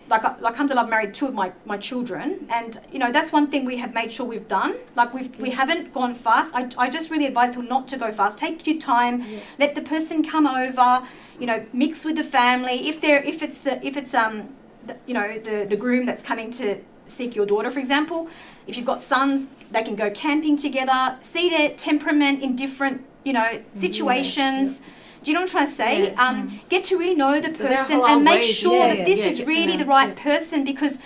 like alhamdulillah, I've married two of my children, and, you know, that's one thing we have made sure we've done. Like, we haven't gone fast. I just really advise people not to go fast. Take your time, let the person come over, you know, mix with the family. If it's you know, the groom that's coming to seek your daughter, for example, if you've got sons, they can go camping together, see their temperament in different, you know, situations. Do you know what I'm trying to say? Get to really know the person and make sure that this is really the right person, because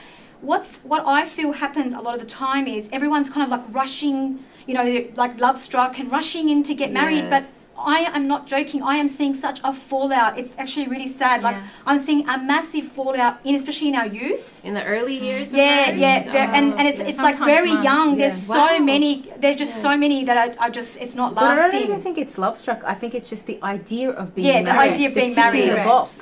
what I feel happens a lot of the time is everyone's kind of like rushing, you know, like love struck and rushing in to get married, but I am not joking. I am seeing such a fallout. It's actually really sad. Like, I'm seeing a massive fallout, especially in our youth. In the early years? And it's like very young. There's so many. There's just so many that are just, it's not lasting. But I don't even think it's love struck. I think it's just the idea of being married. The idea of being married. The box.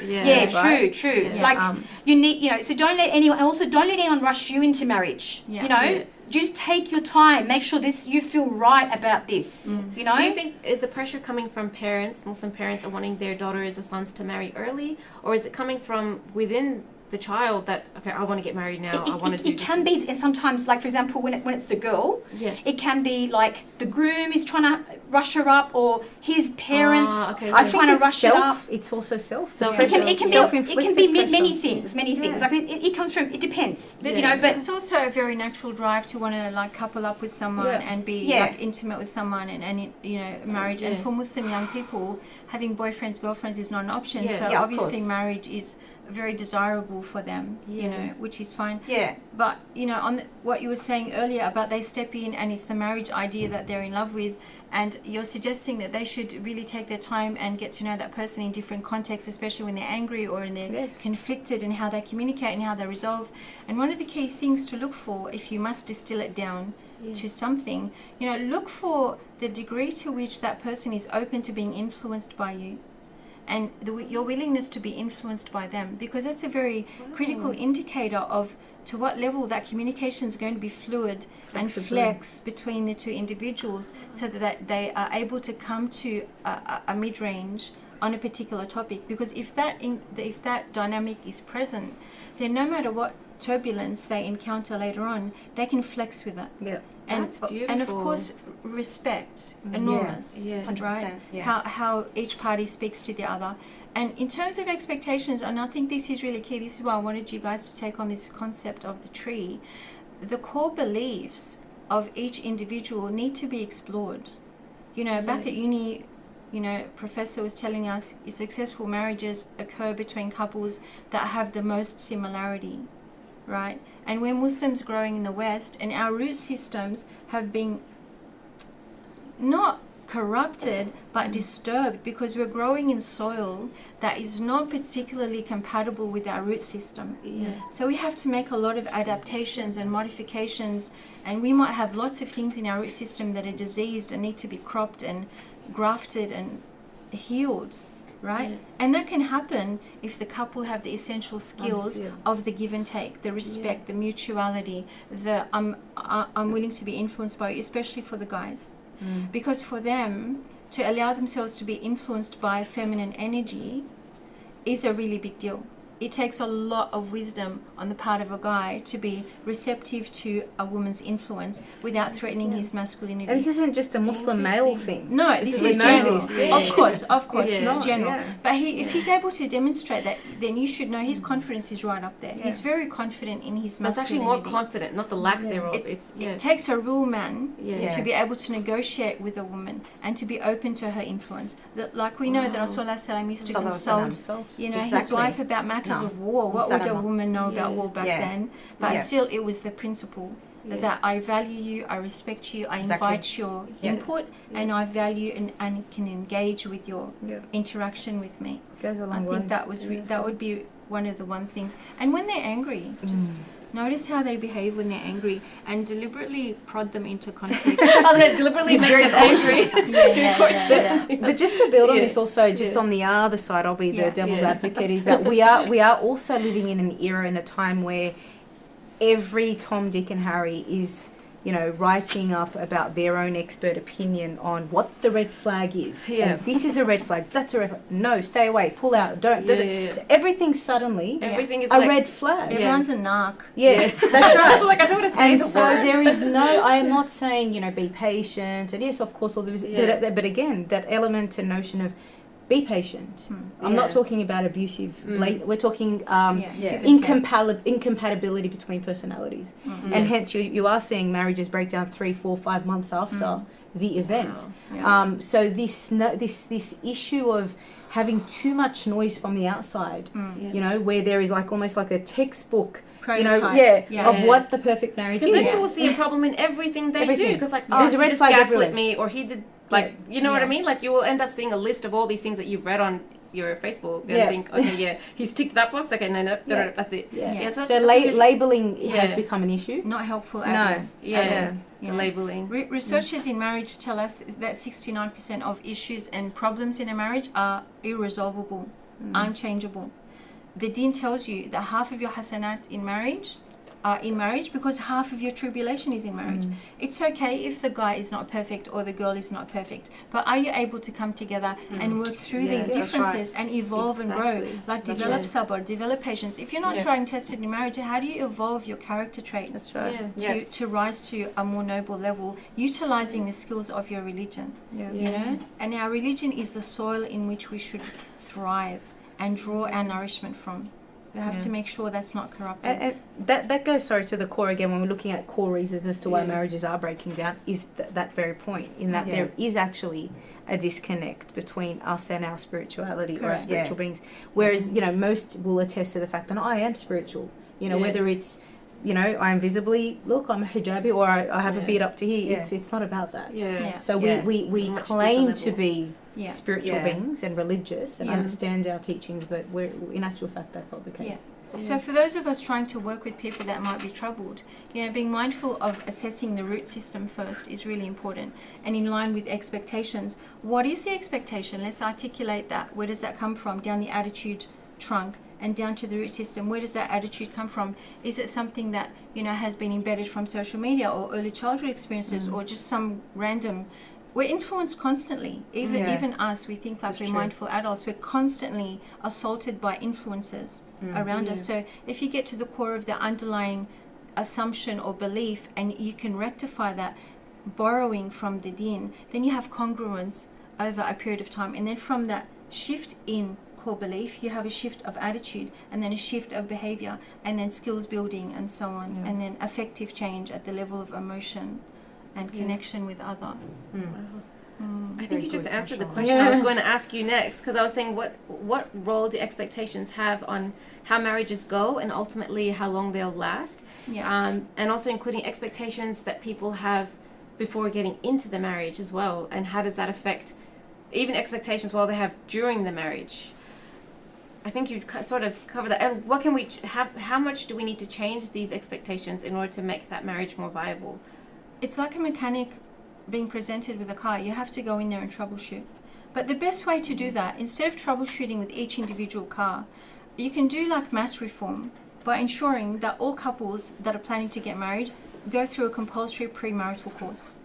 True. Like, you need, you know, so don't let anyone rush you into marriage. You know? Just take your time. Make sure you feel right about this. You know. Do you think is the pressure coming from parents, Muslim parents, are wanting their daughters or sons to marry early, or is it coming from within the child that, okay, I want to get married now, I want to do this? It can be, and sometimes, like, for example, when it's the girl, it can be like the groom is trying to rush her up, or his parents are trying to rush her up. It's also self. It can be many things. Like, it comes from, it depends. You know, but it's also a very natural drive to want to, like, couple up with someone and be like intimate with someone and you know, marriage. And for Muslim young people, having boyfriends, girlfriends is not an option. So obviously marriage is very desirable for them, you know, which is fine. But, you know, on what you were saying earlier about they step in and it's the marriage idea that they're in love with, and you're suggesting that they should really take their time and get to know that person in different contexts, especially when they're angry or when they're conflicted, and how they communicate and how they resolve. And one of the key things to look for, if you must distill it down to something, you know, look for the degree to which that person is open to being influenced by you, and your willingness to be influenced by them, because that's a very critical indicator of to what level that communication is going to be fluid and flex between the two individuals, so that they are able to come to a mid-range on a particular topic. Because if that dynamic is present, then no matter what turbulence they encounter later on, they can flex with that. That's beautiful. And of course, respect, enormous. Yeah. 100%. Right? Yeah. How each party speaks to the other. And in terms of expectations, and I think this is really key, this is why I wanted you guys to take on this concept of the tree, the core beliefs of each individual need to be explored. You know, back at uni, you know, professor was telling us successful marriages occur between couples that have the most similarity, right? And we're Muslims growing in the West, and our root systems have been not corrupted but disturbed because we're growing in soil that is not particularly compatible with our root system. So we have to make a lot of adaptations and modifications, and we might have lots of things in our root system that are diseased and need to be cropped and grafted and healed, right? And that can happen if the couple have the essential skills of the give and take, the respect, the mutuality, the I'm willing to be influenced by you, especially for the guys. Because for them to allow themselves to be influenced by feminine energy is a really big deal. It takes a lot of wisdom on the part of a guy to be receptive to a woman's influence without threatening his masculinity. And this isn't just a Muslim male thing. No, this is general. Of course, Yes. this is general. But if he's able to demonstrate that, then you should know his confidence is right up there. He's very confident in his So it's actually masculinity. more confident, not the lack thereof. It takes a real man Yeah. to be able to negotiate with a woman and to be open to her influence. Like we know that Rasulullah used to consult, you know, his wife about matters of war. What would a woman know about war back then? But still, it was the principle that I value you, I respect you, I invite your input, and I value and can engage with your interaction with me. Goes a long I way. think that would be one of the things. And when they're angry, just notice how they behave when they're angry and deliberately prod them into conflict. I was going to deliberately make them angry. But just to build on this also, just on the other side, I'll be the devil's advocate, is that we are also living in an era and a time where every Tom, Dick and Harry is, you know, writing up about their own expert opinion on what the red flag is. And this is a red flag, that's a red flag. No, stay away, pull out, don't. Everything suddenly Everything is a like, red flag. Everyone's a narc. Yes, that's right. So like, I don't want to say And the so word. there is no, I am not saying, you know, be patient. And yes, of course, all this, but again, that element and notion of be patient. I'm not talking about abusive, we're talking incompatibility between personalities. And hence you are seeing marriages break down 3, 4, 5 months after the event. So this issue of having too much noise from the outside, you know, where there is like almost like a textbook prototype. Of what the perfect marriage is. Because then you will see a problem in everything they do. Because like, there's a red flag gaslit everywhere. me, or he did, like, you know what I mean? Like, you will end up seeing a list of all these things that you've read on your Facebook and think, okay, he's ticked that box. Okay, no, that's it. So labelling has become an issue. Not helpful at all. The labelling. Researchers in marriage tell us that 69% of issues and problems in a marriage are irresolvable, unchangeable. The deen tells you that half of your hasanat in marriage are in marriage because half of your tribulation is in marriage. It's okay if the guy is not perfect or the girl is not perfect, but are you able to come together and work through these differences and evolve and grow? Like develop sabr, develop patience. If you're not trying tested in marriage, how do you evolve your character traits to rise to a more noble level, utilizing the skills of your religion? You know, and our religion is the soil in which we should thrive and draw our nourishment from. We have to make sure that's not corrupted. And that goes, to the core again, when we're looking at core reasons as to why marriages are breaking down, is that very point, in that there is actually a disconnect between us and our spirituality or our spiritual beings. Whereas, you know, most will attest to the fact that I am spiritual, you know, whether it's, you know, I'm visibly, look, I'm a hijabi, or I have a beard up to here. It's not about that. So we claim to be spiritual beings and religious and understand our teachings, but we're in actual fact that's not the case. So for those of us trying to work with people that might be troubled, you know, being mindful of assessing the root system first is really important, and in line with expectations. What is the expectation? Let's articulate that. Where does that come from? Down the attitude trunk and down to the root system. Where does that attitude come from? Is it something that, you know, has been embedded from social media or early childhood experiences, or just some random? We're influenced constantly. Even us, we think like we're mindful adults. We're constantly assaulted by influences around us. So if you get to the core of the underlying assumption or belief, and you can rectify that borrowing from the din, then you have congruence over a period of time. And then from that shift in core belief, you have a shift of attitude, and then a shift of behavior, and then skills building, and so on, and then affective change at the level of emotion and connection with other. I think you just answered the question I was going to ask you next, because I was saying what role do expectations have on how marriages go and ultimately how long they'll last, and also including expectations that people have before getting into the marriage as well, and how does that affect even expectations while they have during the marriage. I think you sort of cover that. And what can we how much do we need to change these expectations in order to make that marriage more viable? It's like a mechanic being presented with a car. You have to go in there and troubleshoot. But the best way to do that, instead of troubleshooting with each individual car, you can do like mass reform by ensuring that all couples that are planning to get married go through a compulsory premarital course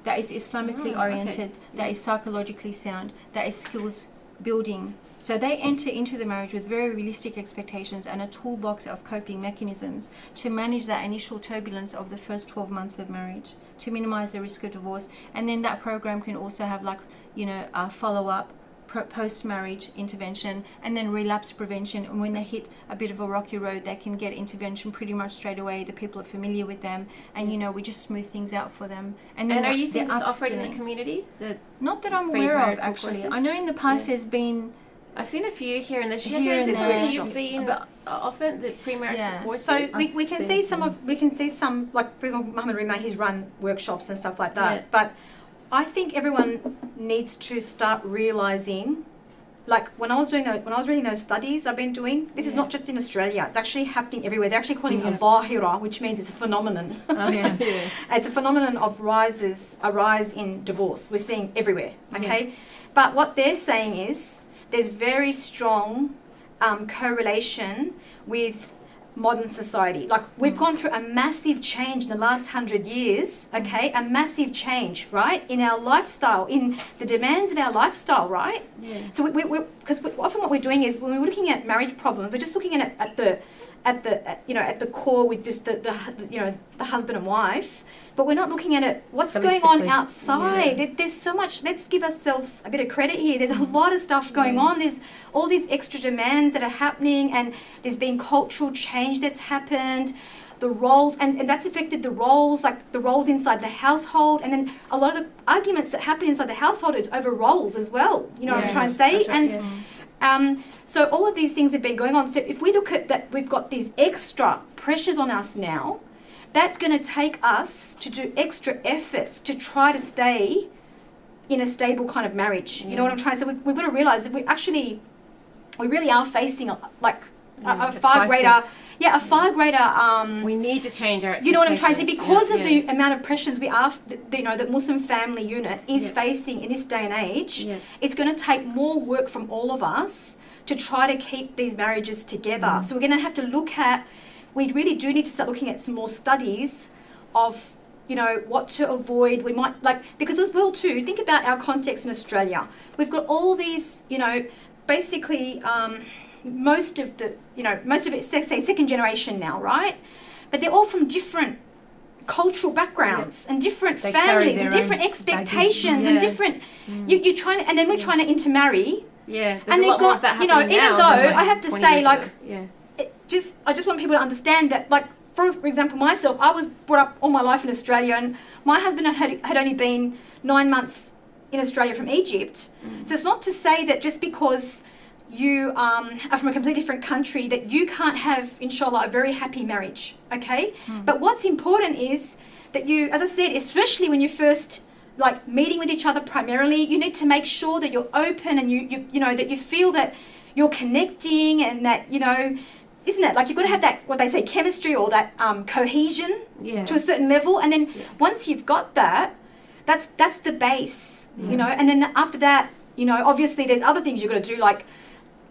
that is Islamically oriented, that is psychologically sound, that is skills building. So they enter into the marriage with very realistic expectations and a toolbox of coping mechanisms to manage that initial turbulence of the first 12 months of marriage, to minimize the risk of divorce. And then that program can also have like, a follow-up, post-marriage intervention, and then relapse prevention. And when they hit a bit of a rocky road, they can get intervention pretty much straight away. The people are familiar with them, and we just smooth things out for them. And then are you seeing this offered in the community? Not that I'm aware of, actually. Courses? I know in the past there's been... I've seen a few here and there. Is this something you've seen often, the premarital courses? So we can see some, like for example, Muhammad Rima, he's run workshops and stuff like that. But I think everyone needs to start realizing, like when I was reading those studies I've been doing, this is not just in Australia, it's actually happening everywhere. They're actually calling it a zahira, which means it's a phenomenon. It's a phenomenon of a rise in divorce. We're seeing everywhere, okay? But what they're saying is there's very strong correlation with modern society. Like we've gone through a massive change in the last 100 years, okay? A massive change, right? In our lifestyle, in the demands of our lifestyle, right? Yeah. So because often what we're doing is when we're looking at marriage problems, we're just looking at at the core with just the husband and wife, but we're not looking at it, what's going on outside. Yeah. There's so much, let's give ourselves a bit of credit here. There's a lot of stuff going on. There's all these extra demands that are happening, and there's been cultural change that's happened. The roles, and that's affected the roles, like the roles inside the household, and then a lot of the arguments that happen inside the household is over roles as well. You know what I'm trying to say? Right, so all of these things have been going on. So if we look at that, we've got these extra pressures on us now. That's going to take us to do extra efforts to try to stay in a stable kind of marriage. You know what I'm trying to say? We've got to realise that we really are facing a far greater... Yeah, a far greater... we need to change our expectations. You know what I'm trying to say? Because of the amount of pressures we are, the Muslim family unit is facing in this day and age, it's going to take more work from all of us to try to keep these marriages together. So we're going to have to look at... We really do need to start looking at some more studies of, what to avoid. We might, because as well too, think about our context in Australia. We've got all these, basically... most of it's, say, second generation now, right? But they're all from different cultural backgrounds and different families and different expectations and different. You're trying to, and then we're trying to intermarry. Yeah, there's a lot more of that happening now. Even though I have to say, I just want people to understand that, for example, myself, I was brought up all my life in Australia, and my husband had only been 9 months in Australia from Egypt. So it's not to say that just because you are from a completely different country that you can't have, inshallah, a very happy marriage, okay? But what's important is that you, as I said, especially when you first meeting with each other primarily, you need to make sure that you're open and you know that you feel that you're connecting, and that, isn't it? You've got to have that, what they say, chemistry, or that cohesion to a certain level. And then once you've got that, that's the base, and then after that, obviously there's other things you've got to do,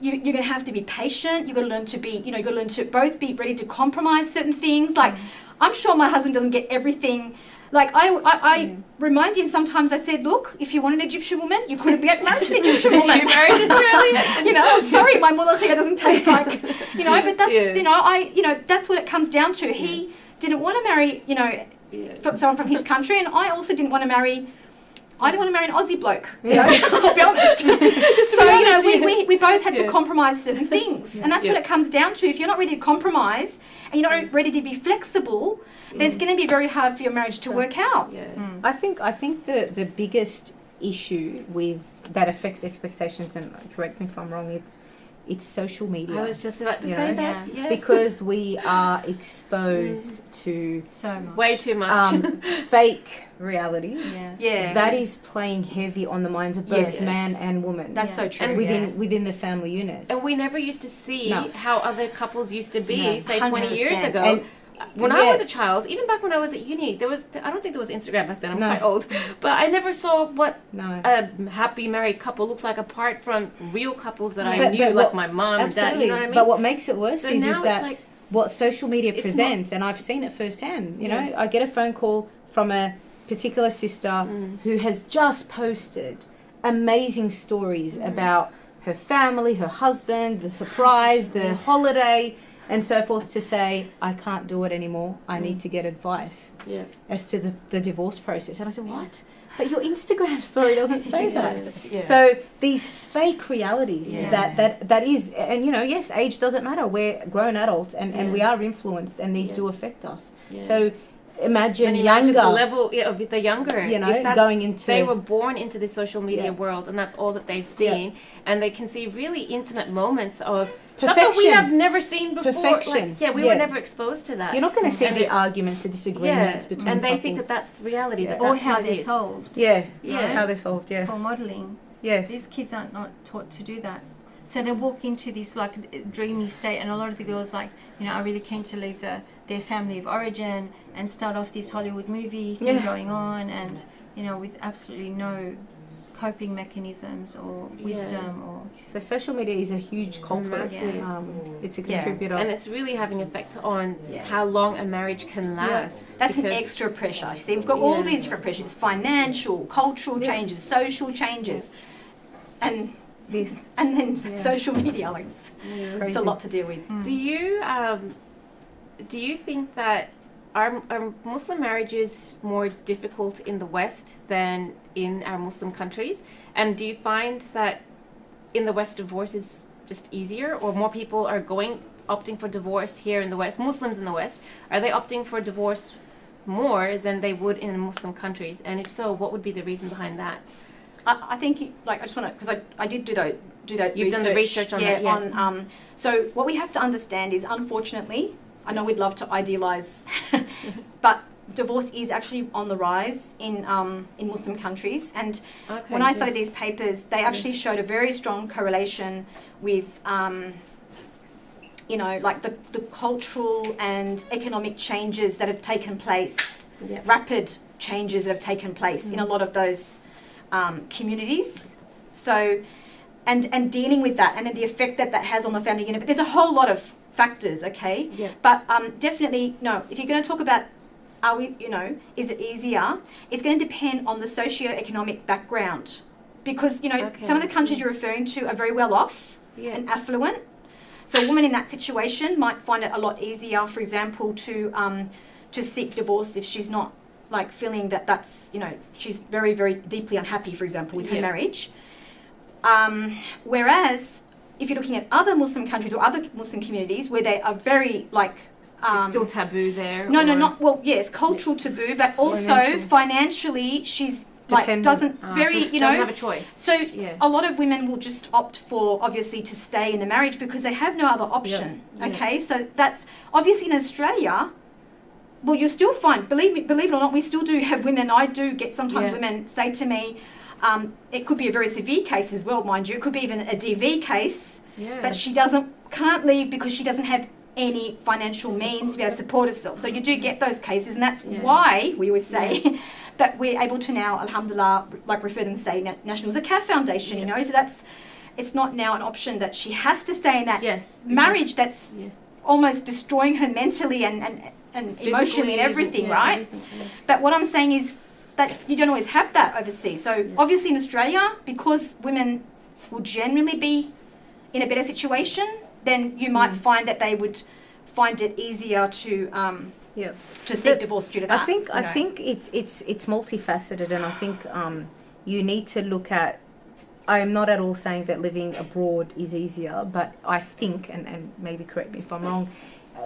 you're going to have to be patient. You've got to learn to be, you've got to learn to both be ready to compromise certain things. I'm sure my husband doesn't get everything. I remind him sometimes, I said, look, if you want an Egyptian woman, you couldn't get married to an Egyptian woman. You married an Australian. I'm sorry, my mulahia doesn't taste like, but that's, that's what it comes down to. He didn't want to marry, you know, someone from his country, and I also didn't want to marry. I didn't want to marry an Aussie bloke, you know, I'll be honest. So, you know, we both had to compromise certain things. And that's what it comes down to. If you're not ready to compromise and you're not ready to be flexible, then it's going to be very hard for your marriage to work out. I think the biggest issue with that affects expectations, and correct me if I'm wrong, it's social media. I was just about to say that. Yes. Because we are exposed to So much. Way too much. fake realities. Yeah. That is playing heavy on the minds of both Yes. man and woman. That's so true. And within the family unit. And we never used to see No. how other couples used to be, No. say 20 years 100%. ago. And when I was a child, even back when I was at uni, I don't think there was Instagram back then, I'm quite old, but I never saw what No. a happy married couple looks like apart from real couples that I But- knew, but like what- my mom and dad, Absolutely. you know what I mean? But what makes it worse So is now that it's like, what social media It's presents, and I've seen it firsthand. You know, Yeah. I get a phone call from a particular sister who has just posted amazing stories about her family, her husband, the surprise, the holiday, and so forth, to say, I can't do it anymore. I need to get advice yeah. as to the divorce process. And I said, what? But your Instagram story doesn't say that. Yeah. So these fake realities Yeah. that is, and you know, yes, age doesn't matter. We're grown adults, and we are influenced, and these do affect us. Yeah. So imagine And imagine younger, the level of the younger, you know, if that's- going into they were born into the social media Yeah. world, and that's all that they've seen, and they can see really intimate moments of Perfection. stuff that we have never seen before. Perfection. Like, we were never exposed to that. You're not going to see And the they- arguments, the disagreements between and they couples. think that that's the reality. That Or that's how what it they're is. solved yeah, Yeah. how they're solved. Yeah, for modelling. yes, These kids aren't not taught to do that. So they walk into this like dreamy state, and a lot of the girls like, you know, are really keen to leave their family of origin and start off this Hollywood movie thing going on, and you know, with absolutely no coping mechanisms or wisdom or. So social media is a huge culprit. Massive. It's a Yeah. contributor. And it's really having effect on how long a marriage can last. That's an because- extra pressure. You see, we've got all these different pressures: financial, cultural changes, social changes, and then social media. Like it's a lot to deal with. Do you think that are Muslim marriages more difficult in the West than in our Muslim countries? And do you find that in the West divorce is just easier, or more people are opting for divorce here in the West? Muslims in the West, are they opting for divorce more than they would in Muslim countries? And if so, what would be the reason behind that? I think, I just want to, because I did do that. You've done the research on that, yes. So what we have to understand is, unfortunately, I know we'd love to idealise, but divorce is actually on the rise in Muslim countries. And when I studied these papers, they actually showed a very strong correlation with, you know, like the cultural and economic changes that have taken place, rapid changes that have taken place in a lot of those communities. So, and dealing with that and the effect that has on the family unit. But there's a whole lot of factors, okay? Yeah. But definitely, no, if you're going to talk about, is it easier? It's going to depend on the socio-economic background. Because, you know, some of the countries you're referring to are very well off and affluent. So a woman in that situation might find it a lot easier, for example, to seek divorce if she's not, like, feeling that's, you know, she's very, very deeply unhappy, for example, with her marriage. Whereas if you're looking at other Muslim countries or other Muslim communities where they are very, like... it's still taboo there? Yes, cultural taboo, but also financially she's, Dependent. like, doesn't so she doesn't have a choice. So a lot of women will just opt for, obviously, to stay in the marriage because they have no other option, okay? So that's, obviously in Australia... Well, you'll still find, believe it or not, we still do have women. I do get sometimes women say to me, it could be a very severe case as well, mind you. It could be even a DV case, but she can't leave because she doesn't have any financial means to be able to support herself. So you do get those cases, and that's why we always say that we're able to now, alhamdulillah, like refer them to, say, National Zakat Foundation, you know. So it's not now an option that she has to stay in that marriage that's almost destroying her mentally and emotionally and everything, right? But what I'm saying is that you don't always have that overseas. So obviously in Australia, because women will generally be in a better situation, then you might find that they would find it easier to Yeah. to seek divorce due to that. I think it's multifaceted, and I think you need to look at. I am not at all saying that living abroad is easier, but I think, and maybe correct me if I'm wrong,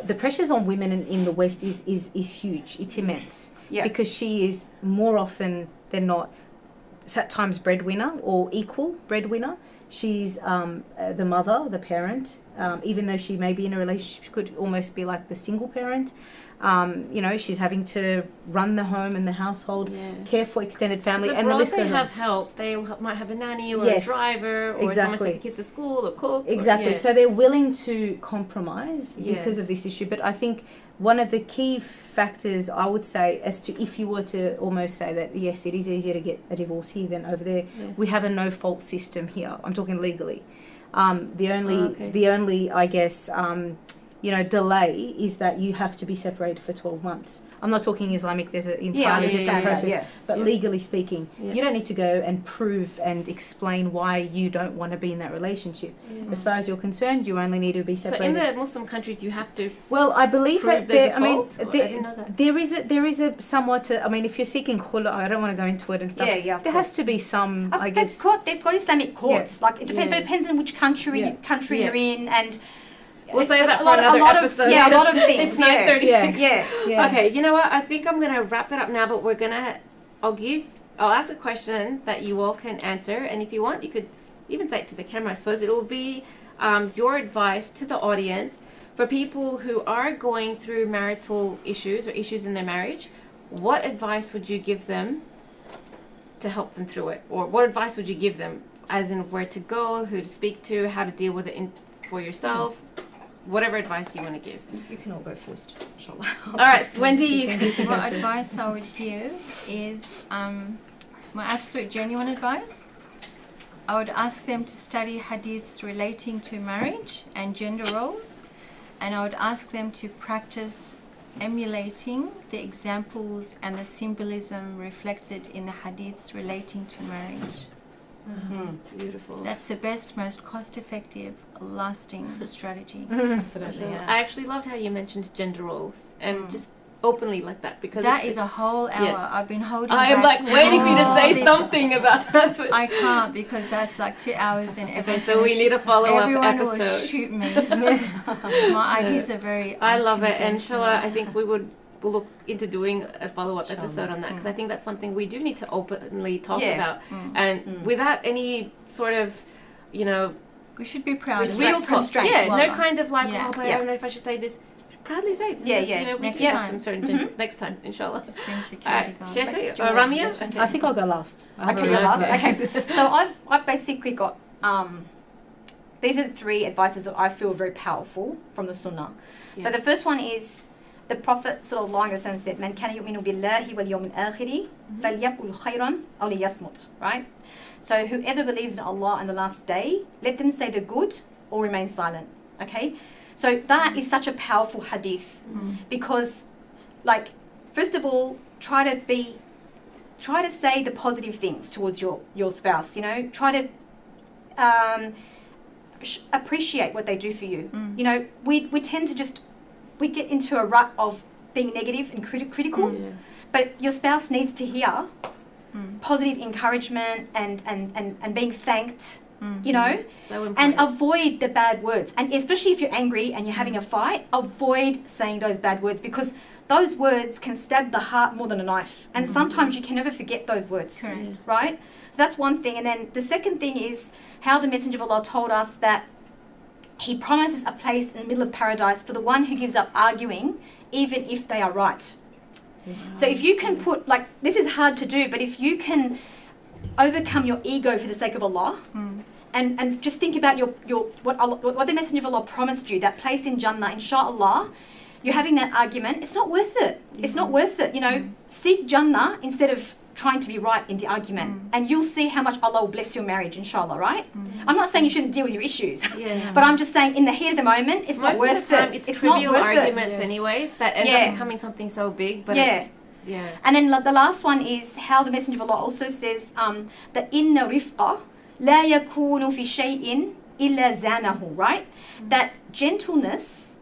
the pressures on women in the West is huge. It's immense. Yeah. Because she is more often than not at times breadwinner or equal breadwinner. She's the mother, the parent, even though she may be in a relationship, she could almost be like the single parent. You know, she's having to run the home and the household, care for extended family, and the list goes on. They have help. They might have a nanny or a driver, or someone take the kids to school or cook. Exactly. So they're willing to compromise because of this issue. But I think one of the key factors, I would say, as to if you were to almost say that, yes, it is easier to get a divorce here than over there, we have a no-fault system here. I'm talking legally. The only, I guess, delay is that you have to be separated for 12 months. I'm not talking Islamic, there's an entirely different process. But legally speaking, you don't need to go and prove and explain why you don't want to be in that relationship. As far as you're concerned, you only need to be separated. So in the Muslim countries, you have to. Well, I believe that I didn't know that. there is a somewhat. If you're seeking khula, I don't want to go into it and stuff. There has to be some. I guess they've got Islamic courts. Like it depends, but it depends on which country you're in and. We'll say that for another episode. A lot of things. It's 9:36. Yeah. Okay, you know what? I think I'm going to wrap it up now, but I'll ask a question that you all can answer, and if you want, you could even say it to the camera, I suppose. It will be your advice to the audience for people who are going through marital issues or issues in their marriage. What advice would you give them to help them through it? Or what advice would you give them, as in where to go, who to speak to, how to deal with it for yourself? Whatever advice you want to give. You can all go first, inshallah. All right, Wendy. What advice I would give is my absolute genuine advice. I would ask them to study hadiths relating to marriage and gender roles, and I would ask them to practice emulating the examples and the symbolism reflected in the hadiths relating to marriage. Beautiful. That's the best, most cost-effective, lasting strategy. Absolutely. Yeah. I actually loved how you mentioned gender roles and just openly like that, because that is a whole hour. Yes. I've been holding. I am like waiting for you to say something about that. I can't, because that's like 2 hours and okay, so we need a follow-up everyone episode. Will shoot me. My ideas are very. I love it, and inshallah, I think we'll look into doing a follow-up episode on that, because I think that's something we do need to openly talk about, and without any sort of, we should be proud. Real talk. Yeah, no kind of like, Yeah. I don't know if I should say this. Proudly say this. We Next do have time. some certain next time, inshallah. Just bring security guards. Ramia? Okay. I think I'll go last. Okay, last. Okay. So I've basically got these are the 3 advices that I feel very powerful from the Sunnah. So the first one is the Prophet sallallahu alaihi wasallam said, "Man kana yu'minu billahi wal yawmil akhir falyaqul khayran aw liyasmut." Right? So whoever believes in Allah and the last day, let them say the good or remain silent. Okay? So that is such a powerful hadith, because, like, first of all, try to say the positive things towards your spouse. Try to appreciate what they do for you. We tend to we get into a rut of being negative and critical, but your spouse needs to hear positive encouragement and being thanked. So and avoid the bad words, and especially if you're angry and you're having a fight, avoid saying those bad words, because those words can stab the heart more than a knife, and sometimes you can never forget those words. Correct. Right? So that's one thing. And then the second thing is how the Messenger of Allah told us that he promises a place in the middle of paradise for the one who gives up arguing, even if they are right. So if you can put, like, this is hard to do, but if you can overcome your ego for the sake of Allah, and just think about what the Messenger of Allah promised you, that place in Jannah, inshallah, you're having that argument, it's not worth it. It's not worth it. Seek Jannah instead of trying to be right in the argument, and you'll see how much Allah will bless your marriage, inshallah, right? I'm not saying you shouldn't deal with your issues, but I'm just saying in the heat of the moment, it's not worth it. Most of the time, it's trivial arguments anyways that end up becoming something so big, but it's... Yeah. And then the last one is how the Messenger of Allah also says that inna rifqa la yakunu fi shay'in illa zanahu, right? That gentleness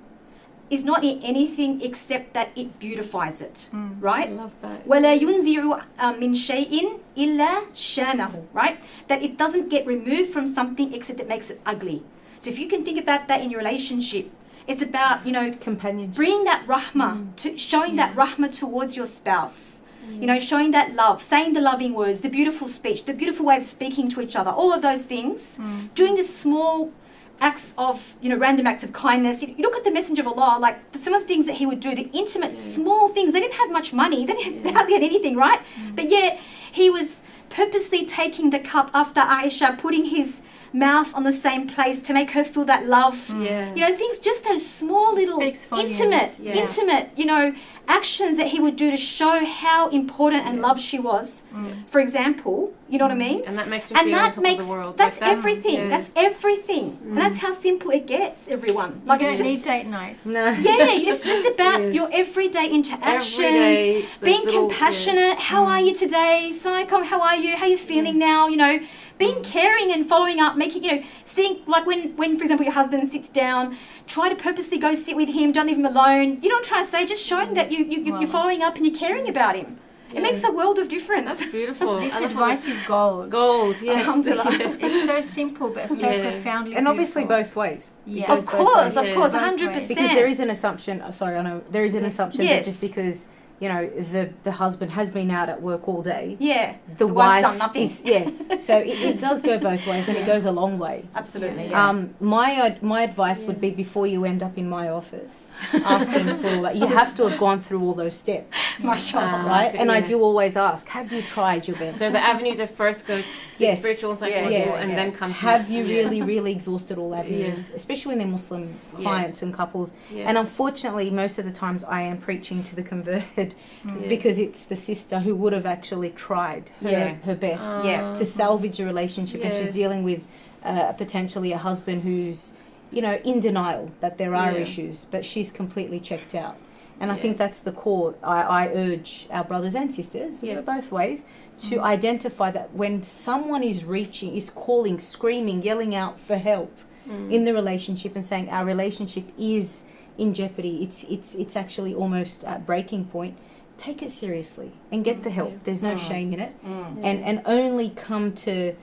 is not in anything except that it beautifies it, I right? love that. وَلَا يُنْزِعُ مِنْ شَيْءٍ إِلَّا شَانَهُ, right? That it doesn't get removed from something except it makes it ugly. So if you can think about that in your relationship, it's about, you know, Companionship. bringing that rahmah, to showing that rahmah towards your spouse. You know, showing that love, saying the loving words, the beautiful speech, the beautiful way of speaking to each other, all of those things. Doing the small acts of, you know, random acts of kindness. You look at the Messenger of Allah, like some of the things that he would do, the intimate, small things. They didn't have much money. They hardly had anything, right? But yet he was purposely taking the cup after Aisha, putting his mouth on the same place to make her feel that love. You know, things, just those small little intimate, you know, actions that he would do to show how important and loved she was. For example, you know what I mean? And that makes her feel on top of the world. That's Like, everything. yeah. That's everything. And that's how simple it gets, everyone. Like you it's don't just, need date nights. No. it's just about your everyday interactions, Every day, being those little- compassionate. How are you today? Saicom, how are you? How are you feeling now? You know, being caring and following up, making, you know, sitting, like when for example, your husband sits down, try to purposely go sit with him, don't leave him alone. You know what I'm trying to say? Just showing that you're following up and you're caring about him. It makes a world of difference. That's beautiful. This I love advice is gold. Gold, yes. Alhamdulillah. It's so simple but so profoundly And obviously beautiful. both ways. Yeah. Of course, Yeah. 100%. Because there is an assumption, sorry, I know, there is an assumption that Yes. just because, you know, the husband has been out at work all day, the wife wife's done nothing. is, so it does go both ways and it goes a long way. Absolutely. My advice would be, before you end up in my office asking for, like, you have to have gone through all those steps, Mashallah. right? And I yeah. do always ask, have you tried your best? So the avenues are first go Yes. spiritual and psychological, and then come to have you really exhausted all avenues, especially when they're Muslim clients and couples? And unfortunately, most of the times I am preaching to the converted because it's the sister who would have actually tried her best to salvage a relationship, and she's dealing with potentially a husband who's, you know, in denial that there are issues, but she's completely checked out. And I think that's the core. I urge our brothers and sisters, both ways, to identify that when someone is calling, screaming, yelling out for help in the relationship and saying our relationship is in jeopardy, it's actually almost at breaking point, take it seriously and get the help. There's no shame in it. And only come to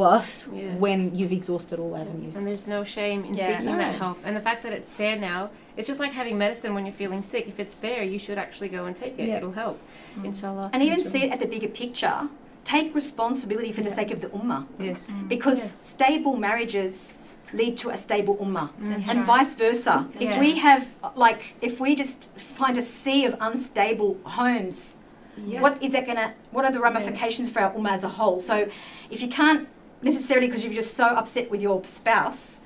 us when you've exhausted all avenues. And there's no shame in seeking that help. And the fact that it's there now, it's just like having medicine when you're feeling sick. If it's there, you should actually go and take it. It'll help, inshallah. And even see it at the bigger picture. Take responsibility for the sake of the ummah. Yes. Because stable marriages lead to a stable ummah. And right. vice versa. If we have, like, if we just find a sea of unstable homes, what are the ramifications for our ummah as a whole? So if you can't necessarily, because you're just so upset with your spouse,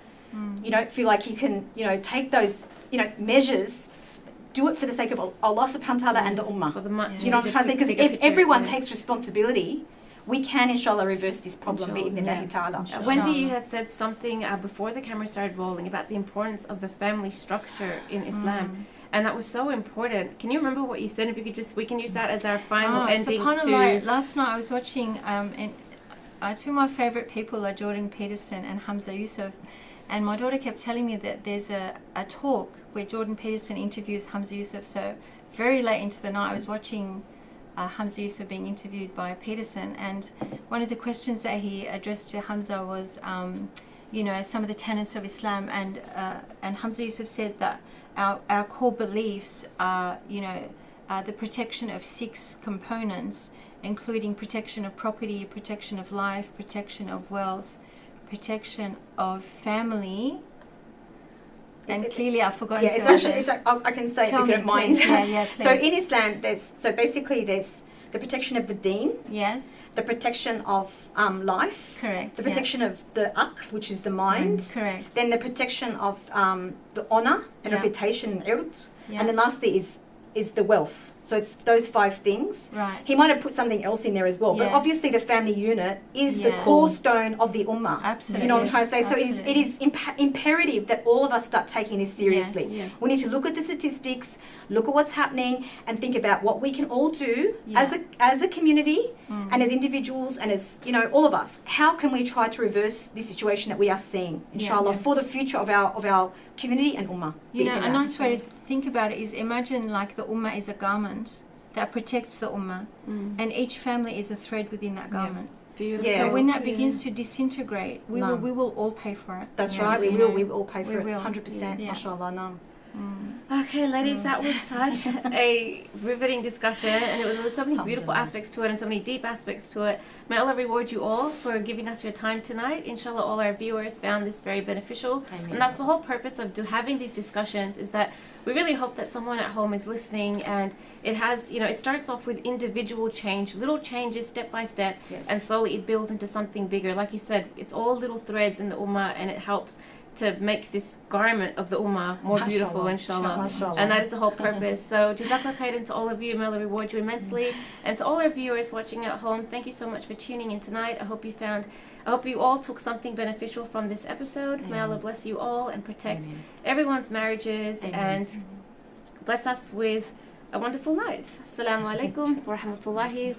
you don't feel like you can, you know, take those, you know, measures, do it for the sake of Allah subhanahu wa ta'ala and the ummah. You know what I'm trying to say? Because if everyone takes responsibility, we can inshallah reverse this problem bi'idhnillahi ta'ala. Wendy, you had said something before the camera started rolling about the importance of the family structure in Islam. And that was so important. Can you remember what you said? If you could just, we can use that as our final ending. SubhanAllah, last night I was watching, and two of my favourite people are Jordan Peterson and Hamza Yusuf. And my daughter kept telling me that there's a talk where Jordan Peterson interviews Hamza Yusuf. So very late into the night I was watching Hamza Yusuf being interviewed by Peterson. And one of the questions that he addressed to Hamza was, you know, some of the tenets of Islam. And Hamza Yusuf said that our core beliefs are, you know, the protection of 6 components, including protection of property, protection of life, protection of wealth, protection of family, and clearly I've forgotten to it's like, I can say it if you don't mind. Please. So in Islam, there's the protection of the deen. Yes. The protection of life. Correct. The protection of the aql, which is the mind. Correct. Then the protection of the honor and reputation, ird. And then lastly is is the wealth. So it's those 5 things. Right. He might have put something else in there as well, but Yeah. obviously the family unit is the Yeah. cornerstone of the ummah. Absolutely. You know what I'm trying to say? So Absolutely. it is imperative that all of us start taking this seriously. Yes. Yeah. We need to look at the statistics, look at what's happening, and think about what we can all do Yeah. as a community Mm. and as individuals and as, you know, all of us. How can we try to reverse this situation that we are seeing, inshallah, Yeah. for the future of our community and ummah? You know, a Bi'idhnillah. nice way to think about it is imagine like the ummah is a garment that protects the ummah, and each family is a thread within that garment. Beautiful. Yeah. So when that begins to disintegrate, we No. will all pay for it. That's Yeah, right, we you will. know. We will all pay for We it, will. 100%. Yeah. Mashallah, no. Okay, ladies, that was such a riveting discussion, and there was so many beautiful aspects to it and so many deep aspects to it. May Allah reward you all for giving us your time tonight. Inshallah, all our viewers found this very beneficial. Amen. And that's the whole purpose of having these discussions, is that we really hope that someone at home is listening, and it has, you know, it starts off with individual change, little changes step by step, Yes. and slowly it builds into something bigger. Like you said, it's all little threads in the ummah, and it helps to make this garment of the ummah more beautiful, Mashallah. inshallah. Mashallah. And that is the whole purpose. So jazakallah khairan to all of you. May Allah reward you immensely. And to all our viewers watching at home, thank you so much for tuning in tonight. I hope you all took something beneficial from this episode. May Allah bless you all and protect everyone's marriages and bless us with a wonderful night. Assalamu alaikum wa rahmatullahi